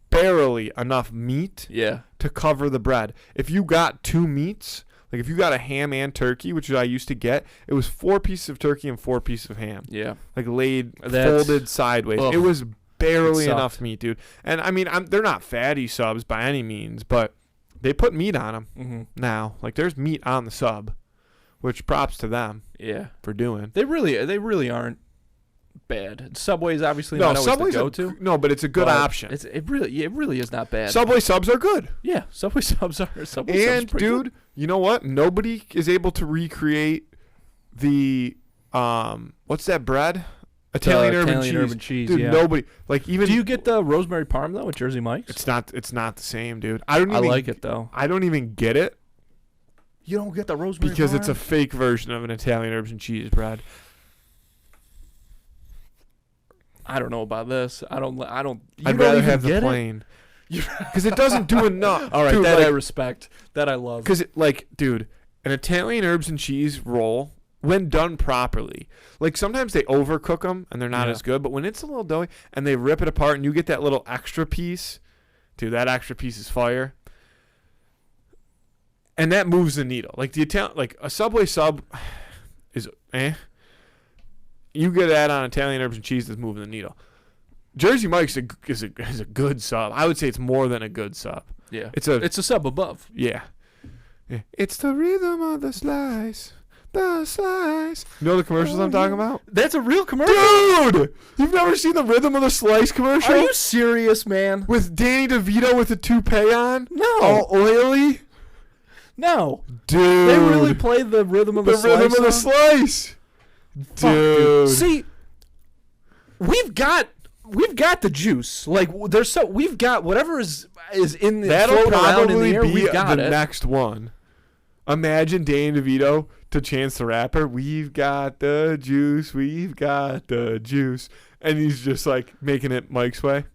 barely enough meat Yeah. to cover the bread. If you got two meats, like if you got a ham and turkey, which I used to get, it was 4 pieces of turkey and 4 pieces of ham, Yeah. like laid That's- folded sideways. ugh, it was barely it sucked. enough meat, dude. And I mean, they're not fatty subs by any means, but they put meat on them Mm-hmm. now. Like there's meat on the sub, which props to them Yeah. for doing. They really aren't bad. Subway's obviously No, not always Subway's the go-to. no, but it's a good but option. It really is not bad. Subway subs are good. Yeah, Subway subs are Subway subs And are pretty dude, good. you know what? Nobody is able to recreate the what's that bread? Italian urban cheese. cheese. Dude, yeah. nobody like even. Do you get the rosemary parm though at Jersey Mike's? It's not the same, dude. I don't I even like it though. I don't even get it You don't get the rosemary because it's a parm? fake version of an Italian herbs and cheese bread. I don't know about this. I don't. You I'd don't rather even have the get plain because it doesn't do enough. All right, dude, that I like, respect. That I love. because like, dude, an Italian herbs and cheese roll, when done properly, like sometimes they overcook them and they're not Yeah. as good. But when it's a little doughy and they rip it apart and you get that little extra piece, dude, that extra piece is fire. And that moves the needle. Like the Italian, like a Subway sub is You get that on Italian herbs and cheese that's moving the needle. Jersey Mike's is a good sub. I would say it's more than a good sub. Yeah, It's a it's a sub above. yeah. It's the rhythm of the slice. The slice. You know the commercials I'm talking about? That's a real commercial. Dude! You've never seen the rhythm of the slice commercial? Are you serious, man? With Danny DeVito with the toupee on? No, All oily? no. Dude. They really play the rhythm of the, rhythm of the slice slice. song? Fuck, Dude. See, we've got the juice. Like we've got whatever is in the That'll float around in probably the air. be We've got the it. next one. Imagine Danny DeVito to Chance the Rapper. We've got the juice. We've got the juice. And he's just like making it Mike's way.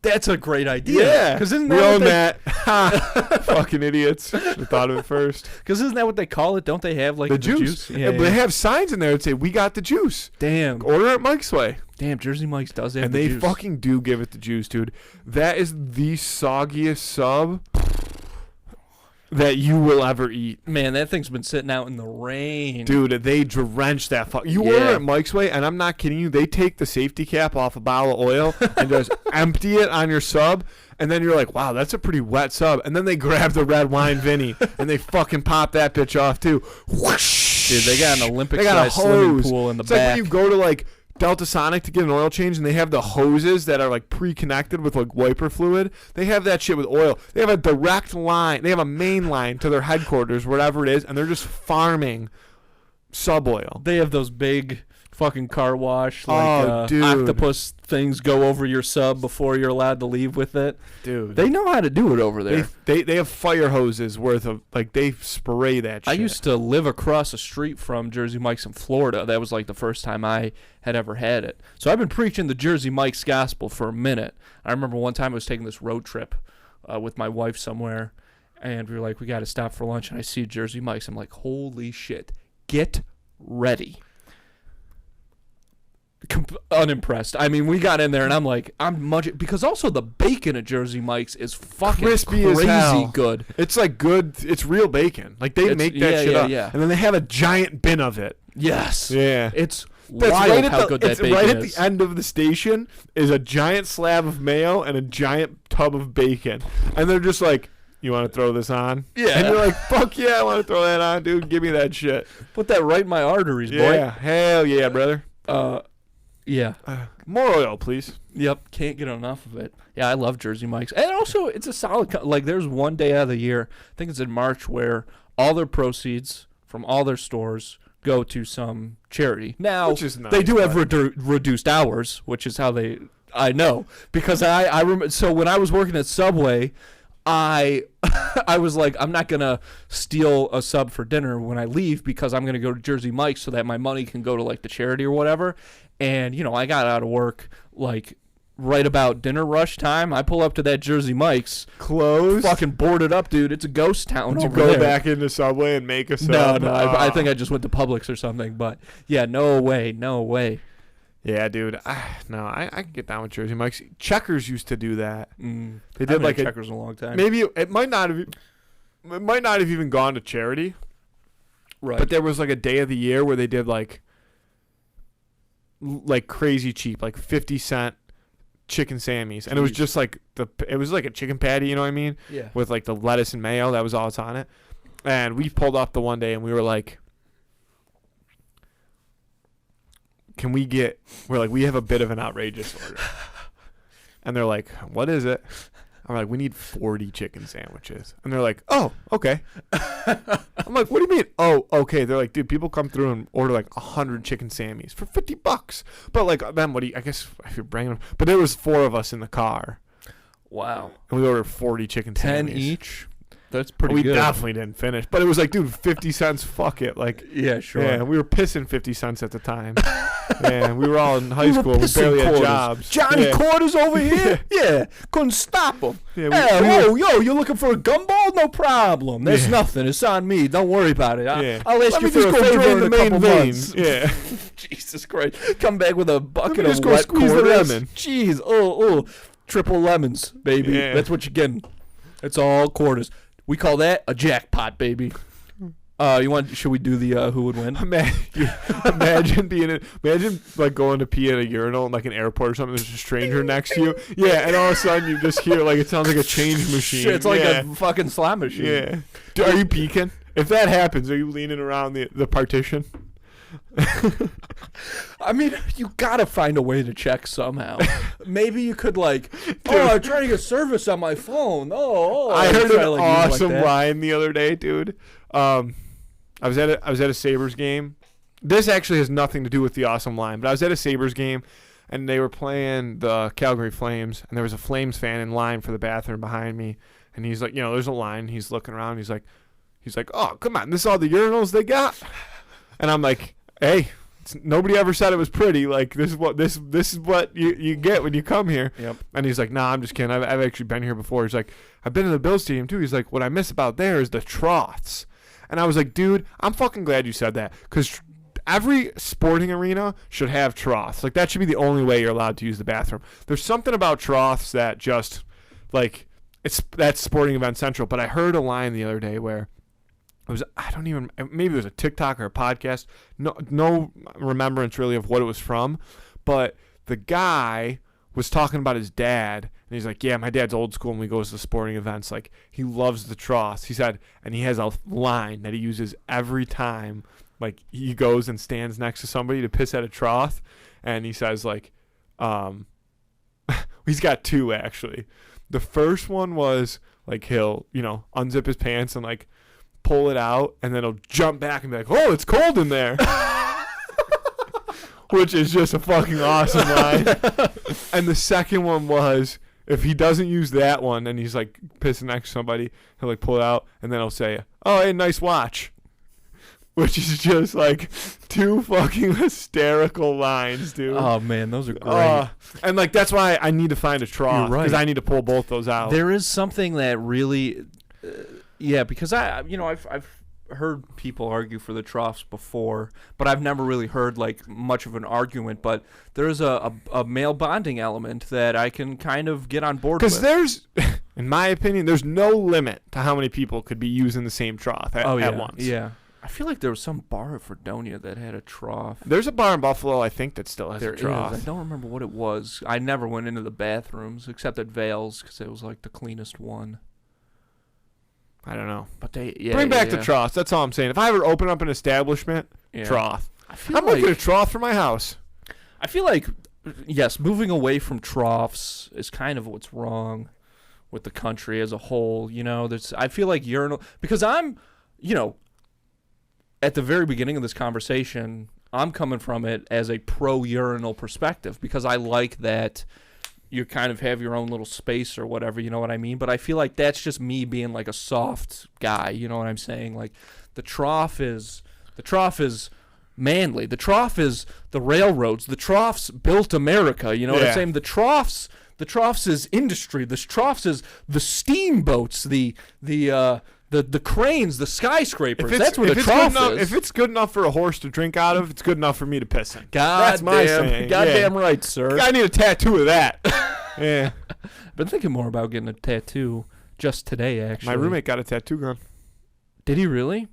That's a great idea. Yeah. Because isn't We that own what they, that. Ha. Fucking idiots. Should have thought of it first. Because isn't that what they call it? Don't they have like The juice. Yeah, But they have signs in there that say, we got the juice. Damn. Order it Mike's way. Damn, Jersey Mike's does have And the they juice. fucking do give it the juice, dude. That is the soggiest sub that you will ever eat. Man, that thing's been sitting out in the rain. Dude, they drench that. You Yeah. order it at Mike's Way, and I'm not kidding you. They take the safety cap off a bottle of oil and just empty it on your sub, and then you're like, wow, that's a pretty wet sub. And then they grab the red wine Vinny, and they fucking pop that bitch off, too. Whoosh. Dude, they got an They got a Olympic-sized swimming hose. pool in the It's like back. when you go to, like, Delta Sonic to get an oil change, and they have the hoses that are like pre-connected with like wiper fluid. They have that shit with oil. They have a direct line. They have a main line to their headquarters, wherever it is, and they're just farming sub oil. They have those big fucking car wash, like dude. octopus things go over your sub before you're allowed to leave with it. Dude, They know how to do it over there. they have fire hoses worth of like they spray that shit. I used to live across the street from Jersey Mike's in Florida. That was like the first time I had ever had it. So I've been preaching the Jersey Mike's gospel for a minute. I remember one time I was taking this road trip with my wife somewhere, and we were like, we got to stop for lunch, and I see Jersey Mike's. I'm like, holy shit, get ready. Unimpressed. I mean, we got in there, and I'm like, I'm munching, because also the bacon at Jersey Mike's is fucking Crispy as crazy hell. good. It's like good. It's real bacon. Like they It's- make that yeah, shit yeah, up, yeah. and then they have a giant bin of it. Yes. Yeah. It's That's wild right at how the, good that it's bacon right at is. the end of the station is a giant slab of mayo and a giant tub of bacon, and they're just like, "You want to throw this on?" Yeah. And you're like, "Fuck yeah, I want to throw that on, dude. Give me that shit." Put that right in my arteries, Yeah, hell yeah, brother. boy. Yeah. More oil, please. Yep. Can't get enough of it. Yeah, I love Jersey Mike's. And also, it's a solid, like, there's one day out of the year, I think it's in March, where all their proceeds from all their stores go to some charity. Now, Which is nice, they do have but- reduced hours, which is how I know. Because I remember, so when I was working at Subway, I was like, I'm not going to steal a sub for dinner when I leave because I'm going to go to Jersey Mike's so that my money can go to, like, the charity or whatever. And, you know, I got out of work, like, right about dinner rush time, I pull up to that Jersey Mike's, Closed. fucking boarded up, dude. It's a ghost town Did you over go there. back into Subway and make a sub? No, I think I just went to Publix or something. But yeah, no way. Yeah, dude. I can get down with Jersey Mike's. Checkers used to do that. They I did haven't like had a Checkers in a long time. maybe it might not have. It might not have even gone to charity. Right. But there was like a day of the year where they did like crazy cheap, like 50-cent chicken Sammys, and it was Jeez. just like it was like a chicken patty, you know what I mean, yeah. with like the lettuce and mayo. That was all that's on it. And we pulled up the one day and we were like, we have a bit of an outrageous order. And they're like, what is it? I'm like, we need 40 chicken sandwiches. And they're like, oh, okay. I'm like, what do you mean? Oh, okay. They're like, dude, people come through and order like 100 chicken Sammys for $50. But like, then I guess if you're bringing them. But there was 4 of us in the car. Wow. And we ordered 40 chicken 10 Sammys. each. That's pretty We good. definitely didn't finish. But it was like, dude, 50 cents, fuck it. Like, Yeah, sure. yeah, we were pissing 50 cents at the time. Yeah, we were all in high We were school. We pissing barely had quarters. jobs. Johnny yeah. Quarters over here. Yeah, couldn't stop him. Yeah, Yo, you looking for a gumball? No problem. There's Yeah. nothing. It's on me. Don't worry about it. Yeah. I'll ask Let you me for just a go favor drain in the a main couple vein. months. Yeah. Jesus Christ. Come back with a bucket me of just go wet squeeze the quarters. lemon. Jeez. Oh. Triple lemons, baby. Yeah. That's what you're getting. It's all quarters. We call that a jackpot, baby. Should we do the who would win? Imagine like going to pee at a urinal in like an airport or something. There's a stranger next to you. Yeah, and all of a sudden you just hear like it sounds like a change machine. Shit, it's like yeah. a fucking slot machine. Yeah. Are you peeking? If that happens, are you leaning around the partition? I mean, you gotta find a way to check somehow. Maybe you could like, I'm trying to get service on my phone. I heard try an to, like, use it like awesome that. line the other day, dude. I was at a Sabres game. This actually has nothing to do with the awesome line, but I was at a Sabres game, and they were playing the Calgary Flames, and there was a Flames fan in line for the bathroom behind me, and he's like, there's a line. He's looking around. He's like, oh, come on, this is all the urinals they got, and I'm like, hey. Nobody ever said it was pretty. Like this is what you get when you come here. Yep. And he's like, nah, I'm just kidding. I've actually been here before. He's like, I've been to the Bills Stadium too. He's like, what I miss about there is the troughs. And I was like, dude, I'm fucking glad you said that, because every sporting arena should have troughs. Like that should be the only way you're allowed to use the bathroom. There's something about troughs that just like that's sporting event central. But I heard a line the other day where. Maybe it was a TikTok or a podcast. No remembrance really of what it was from, but the guy was talking about his dad, and he's like, yeah, my dad's old school when we go to the sporting events. Like, he loves the troughs. He said, and he has a line that he uses every time, like, he goes and stands next to somebody to piss at a trough, and he says, like, he's got 2, actually. The first one was, like, he'll, unzip his pants and, like, pull it out, and then he'll jump back and be like, oh, it's cold in there. Which is just a fucking awesome line. And the second one was, if he doesn't use that one and he's like pissing next to somebody, he'll like pull it out, and then he'll say, oh, hey, nice watch. Which is just like 2 fucking hysterical lines, dude. Oh man, those are great. And like that's why I need to find a trough, You're right. because I need to pull both those out. There is something that really, because I've heard people argue for the troughs before, but I've never really heard like much of an argument. But there is a male bonding element that I can kind of get on board with. Because there's, in my opinion, there's no limit to how many people could be using the same trough at once. Yeah. I feel like there was some bar at Fredonia that had a trough. There's a bar in Buffalo, I think, that still has There a trough. is. I don't remember what it was. I never went into the bathrooms except at Vale's because it was like the cleanest one. I don't know. But Bring back the troughs. That's all I'm saying. If I ever open up an establishment, trough. I'm making a trough for my house. I feel like, yes, moving away from troughs is kind of what's wrong with the country as a whole. I feel like urinal, because I'm, at the very beginning of this conversation, I'm coming from it as a pro-urinal perspective because I like that you kind of have your own little space or whatever, you know what I mean? But I feel like that's just me being like a soft guy, you know what I'm saying? Like the trough is manly. The trough is the railroads. The troughs built America. You know what I'm Yeah. saying? The troughs is industry. The troughs is the steamboats, the cranes, the skyscrapers. That's what the trough is. If it's good enough for a horse to drink out of, it's good enough for me to piss in. That's my saying. Goddamn right, sir. I need a tattoo of that. Yeah. Been thinking more about getting a tattoo just today, actually. My roommate got a tattoo gun. Did he really?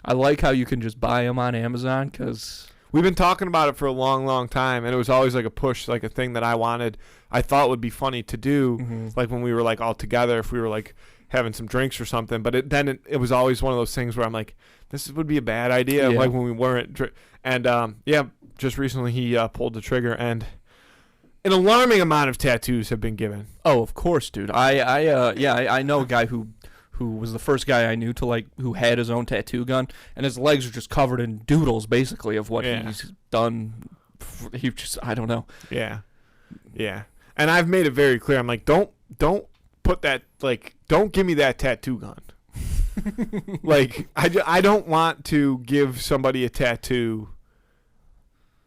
I like how you can just buy them on Amazon because... We've been talking about it for a long, long time, and it was always like a push, like a thing that I thought would be funny to do, like when we were like all together, if we were like having some drinks or something. But it was always one of those things where I'm like, this would be a bad idea, Yeah. like when we weren't. Just recently he pulled the trigger, and an alarming amount of tattoos have been given. Oh, of course, dude. I know a guy who was the first guy I knew who had his own tattoo gun, and his legs are just covered in doodles, basically, of what Yeah. he's done. I don't know. Yeah, yeah. And I've made it very clear. I'm like, don't put that, like, don't give me that tattoo gun. Like, I don't want to give somebody a tattoo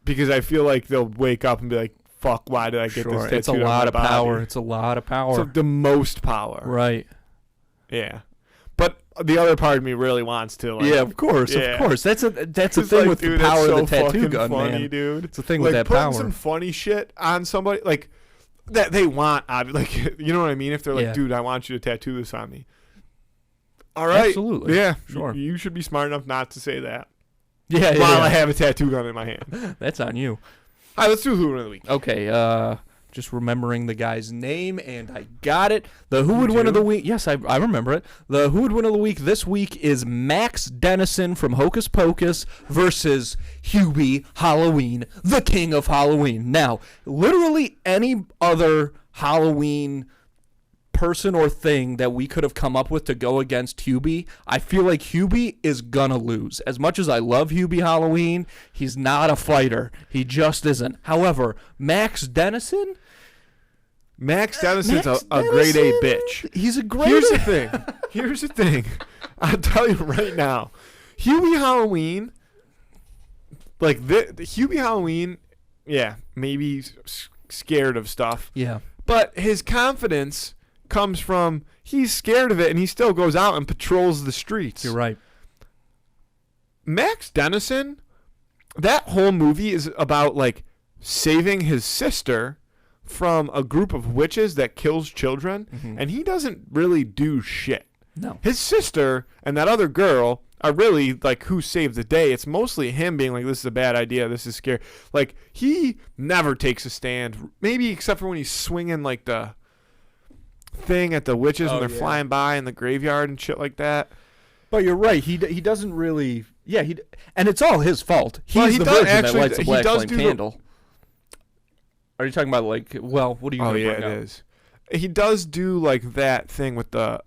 because I feel like they'll wake up and be like, fuck, why did I get this tattoo? It's a on my lot of body? power. It's a lot of power. It's like the most power. Right. Yeah. But the other part of me really wants to. Like, Yeah, of course, yeah. of course. That's the It's thing like, with dude, the power that's of the so tattoo fucking gun, funny, man. dude. It's the thing Like with that putting power. some funny shit on somebody, like that they want, like, you know what I mean? If they're like, Yeah. dude, I want you to tattoo this on me. All right, Absolutely. yeah, Sure. You should be smart enough not to say that Yeah, while yeah. I have a tattoo gun in my hand. That's on you. All right, let's do Who Win of the Week. Okay, just remembering the guy's name, and I got it. The Who Would You Win of do? the Week. Yes, I remember it. The Who Would Win of the Week this week is Max Dennison from Hocus Pocus versus Hubie Halloween, the king of Halloween. Now, literally any other Halloween person or thing that we could have come up with to go against Hubie, I feel like Hubie is gonna lose. As much as I love Hubie Halloween, he's not a fighter. He just isn't. However, Max Dennison, Max Dennison's Max a grade A Dennison, bitch. He's a great. Here's the thing. I'll tell you right now. Hubie Halloween, like the Hubie Halloween, yeah, maybe scared of stuff. Yeah. But his confidence comes from he's scared of it and he still goes out and patrols the streets. You're right. Max Dennison, that whole movie is about like saving his sister from a group of witches that kills children, and he doesn't really do shit. No. His sister and that other girl are really like who saved the day. It's mostly him being like, this is a bad idea, this is scary. Like, he never takes a stand, maybe except for when he's swinging like the thing at the witches Oh, when they're yeah. flying by in the graveyard and shit like that. But you're right. He doesn't really. Yeah. And it's all his fault. He's Well, he the does virgin actually- that lights the he black does flame do the- candle. Are you talking about like? Well, what are you? Oh gonna yeah, bring it up? is. He does do like that thing with the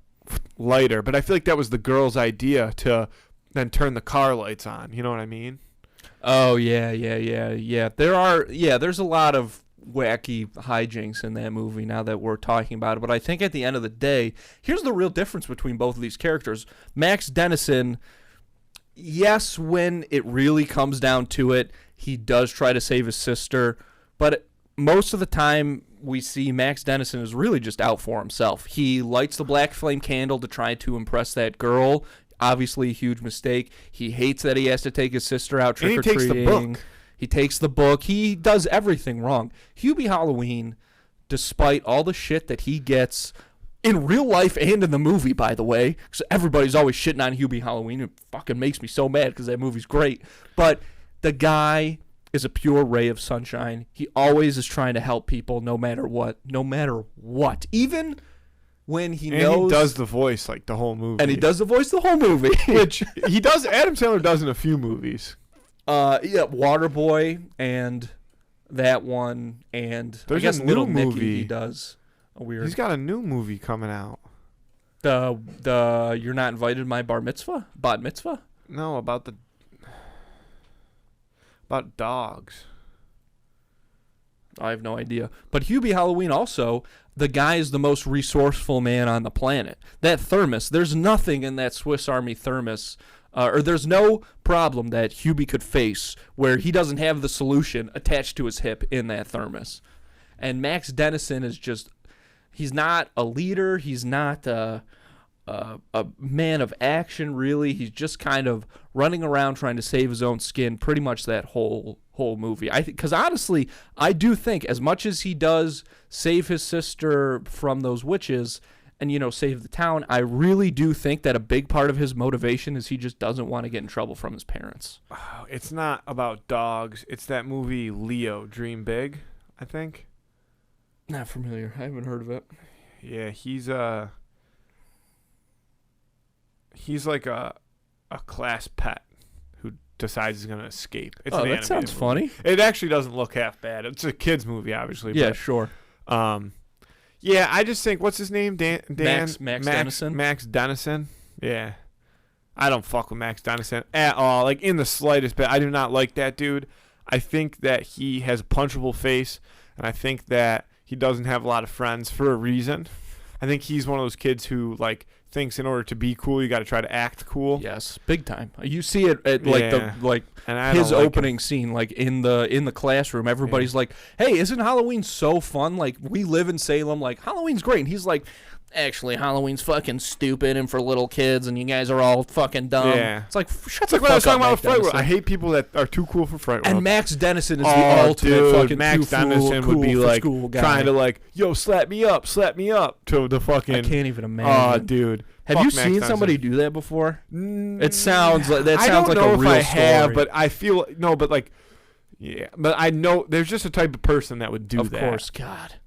lighter, but I feel like that was the girl's idea to then turn the car lights on. You know what I mean? Oh yeah. There's a lot of wacky hijinks in that movie now that we're talking about it. But I think at the end of the day, here's the real difference between both of these characters. Max Dennison, yes, when it really comes down to it, he does try to save his sister, but most of the time we see Max Dennison is really just out for himself. He lights the black flame candle to try to impress that girl. Obviously a huge mistake. He hates that he has to take his sister out And he takes trick-or-treating. the book. He takes the book. He does everything wrong. Hubie Halloween, despite all the shit that he gets in real life and in the movie, by the way, because everybody's always shitting on Hubie Halloween. It fucking makes me so mad because that movie's great. But the guy is a pure ray of sunshine. He always is trying to help people no matter what. No matter what. Even when he And knows... he does the voice like the whole movie. And he does the voice the whole movie. which he does. Adam Sandler does in a few movies. Yeah, Waterboy and that one, and There's I guess a Little new Nicky movie. he does a weird. He's got a new movie coming out. The You're Not Invited to My Bat Mitzvah. No, about dogs. I have no idea. But Hubie Halloween also, the guy is the most resourceful man on the planet. That thermos, there's nothing in that Swiss Army thermos or there's no problem that Hubie could face where he doesn't have the solution attached to his hip in that thermos. And Max Dennison is just, he's not a leader. He's not a man of action, really. He's just kind of running around trying to save his own skin pretty much that whole movie. Because honestly, I do think as much as he does save his sister from those witches and, save the town, I really do think that a big part of his motivation is he just doesn't want to get in trouble from his parents. Oh, it's not about dogs. It's that movie Leo, Dream Big, I think. Not familiar. I haven't heard of it. Yeah, he's like a class pet who decides he's going to escape. It's an that animated sounds movie. funny. It actually doesn't look half bad. It's a kid's movie, obviously. Yeah, but, sure. Yeah, I just think, what's his name? Max Dennison? Max Dennison. Yeah. I don't fuck with Max Dennison at all. Like, in the slightest bit. I do not like that dude. I think that he has a punchable face, and I think that he doesn't have a lot of friends for a reason. I think he's one of those kids who, like, thinks in order to be cool, you got to try to act cool. Yes, big time. You see it at And his opening scene, like in the classroom. Everybody's like, "Hey, isn't Halloween so fun? Like, we live in Salem. Like, Halloween's great." And he's like, "Actually, Halloween's fucking stupid and for little kids, and you guys are all fucking dumb." Yeah. It's like, shut It's the like what I was fuck talking up, about Max with Fright World. Dennison. I hate people that are too cool for Fright World. And Max Dennison is the Oh, ultimate dude, fucking Max Dennison cool would be for like school guy. trying to like, yo, slap me up to the fucking. I can't even Oh, imagine. dude. Have Fuck you Max seen Dennison. somebody do that before? Mm, It sounds like that. I Sounds don't like know a if real I have, story. but I feel no, but like, yeah, but I know there's just a type of person that would do of that. course, God,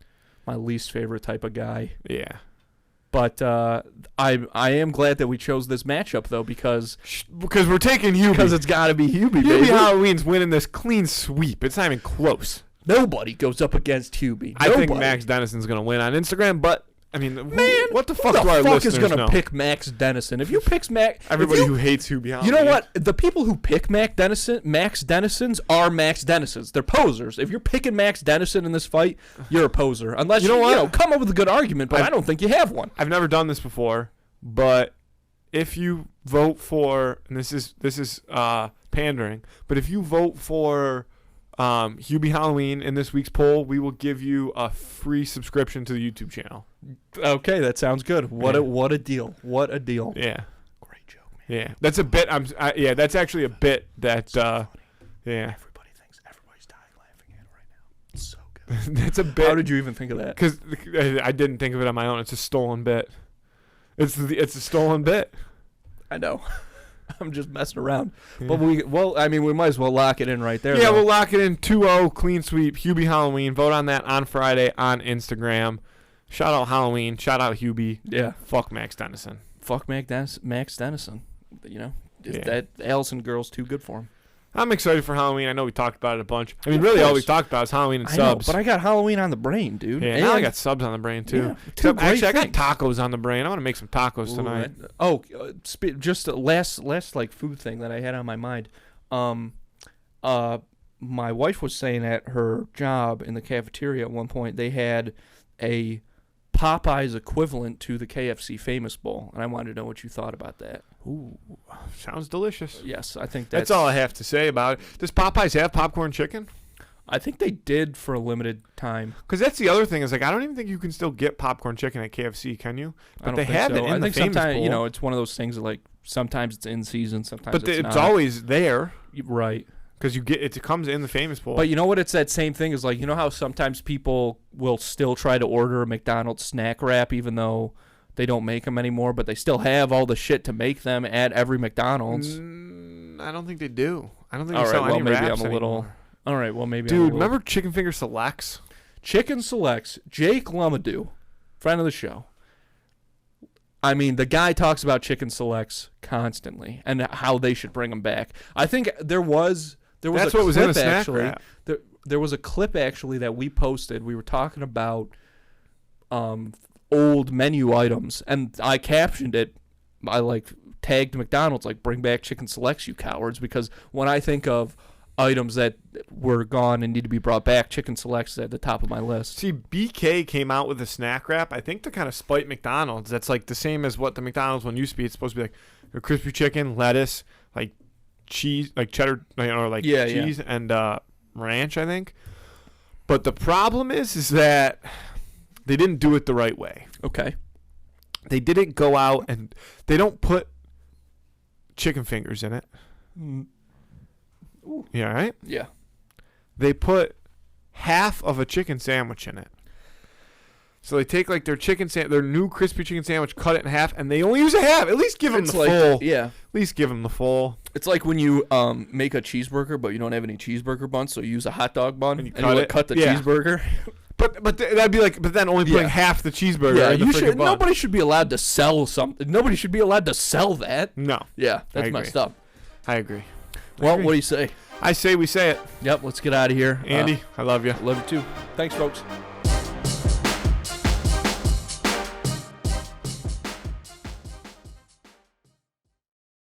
my least favorite type of guy. Yeah. But I am glad that we chose this matchup though because Because we're taking Hubie. because it's got to be Hubie. Hubie Baby. Halloween's winning this clean sweep. It's not even close. Nobody goes up against Hubie. I think Nobody. Max Dennison's gonna win on Instagram, but I mean, Man, what the Who fuck do our the fuck listeners is gonna know? pick Max Dennison? If you pick Max, Everybody if you, who hates Hubie Halloween. you know what? The people who pick Max Dennisons are Max Dennisons. They're posers. If you're picking Max Dennison in this fight, you're a poser. Unless You know what? come up with a good argument, but I don't think you have one. I've never done this before, but if you vote for, and this is pandering, but if you vote for Hubie Halloween in this week's poll, we will give you a free subscription to the YouTube channel. Okay, that sounds good. What Yeah. a deal. What a deal. Yeah, Great joke, man. yeah, that's a bit. Yeah, that's actually a bit that. Yeah, Everybody thinks everybody's dying laughing at it right now. It's so good. that's a How bit. did you even think of that? Because I didn't think of it on my own. It's a stolen bit. It's a stolen bit. I know. I'm just messing around. Yeah. But we might as well lock it in right there. Yeah, though. we'll lock it in 2-0 clean sweep. Hubie Halloween. Vote on that on Friday on Instagram. Shout out Halloween. Shout out Hubie. Yeah. Fuck Max Dennison. Fuck Max Dennison. Yeah. That Allison girl's too good for him. I'm excited for Halloween. I know we talked about it a bunch. I mean, really, all we talked about is Halloween and I know, subs. but I got Halloween on the brain, dude. Yeah, And now I got subs on the brain too. Yeah, two Except, actually, great I got things. tacos on the brain. I want to make some tacos tonight. Just a last like food thing that I had on my mind. My wife was saying at her job in the cafeteria at one point they had a Popeyes equivalent to the KFC Famous Bowl, and I wanted to know what you thought about that. Ooh, sounds delicious. Yes, I think That's all I have to say about it. Does Popeyes have popcorn chicken? I think they did for a limited time. Because that's the other thing is like I don't even think you can still get popcorn chicken at KFC, can you? I don't they think have so. it in I the think Famous sometimes Bowl. it's one of those things that like sometimes it's in season, sometimes But it's it's not. always there Right. because it comes in the Famous Bowl. But you know what? It's that same thing as like, you know how sometimes people will still try to order a McDonald's snack wrap even though they don't make them anymore, but they still have all the shit to make them at every McDonald's. I don't think they do. I don't think All they right, sell well, any maybe wraps I'm a little. anymore. All right, well, maybe I'm a Dude, little- remember Chicken Finger Selects? Chicken Selects, Jake Lumadou, friend of the show. I mean, the guy talks about Chicken Selects constantly and how they should bring them back. I think there was That's a what was in clip a snack actually. wrap. There was a clip actually that we posted. We were talking about old menu items, and I captioned it. I tagged McDonald's bring back Chicken Selects, you cowards, because when I think of items that were gone and need to be brought back. Chicken Selects is at the top of my list. See, BK came out with a snack wrap, I think to kind of spite McDonald's. That's like the same as what the McDonald's one used to be. It's supposed to be like a crispy chicken, lettuce, like cheese, like cheddar, or like cheese and ranch, I think. But the problem is that they didn't do it the right way. Okay. They didn't go out and they don't put chicken fingers in it. Yeah, right? Yeah. They put half of a chicken sandwich in it. So they take like their their new crispy chicken sandwich, cut it in half, and they only use a half. At least give them the full. Yeah. At least give them the full. It's like when you make a cheeseburger, but you don't have any cheeseburger buns, so you use a hot dog bun And you cut the Yeah. cheeseburger. But that'd be like, but then only putting half the cheeseburger Yeah, in the freaking bun. nobody should be allowed to sell something. Nobody should be allowed to sell that. No, Yeah, that's I agree. messed up. I agree. Well, what do you say? I say we say it. Yep, let's get out of here. Andy, I love you. Love you too. Thanks, folks.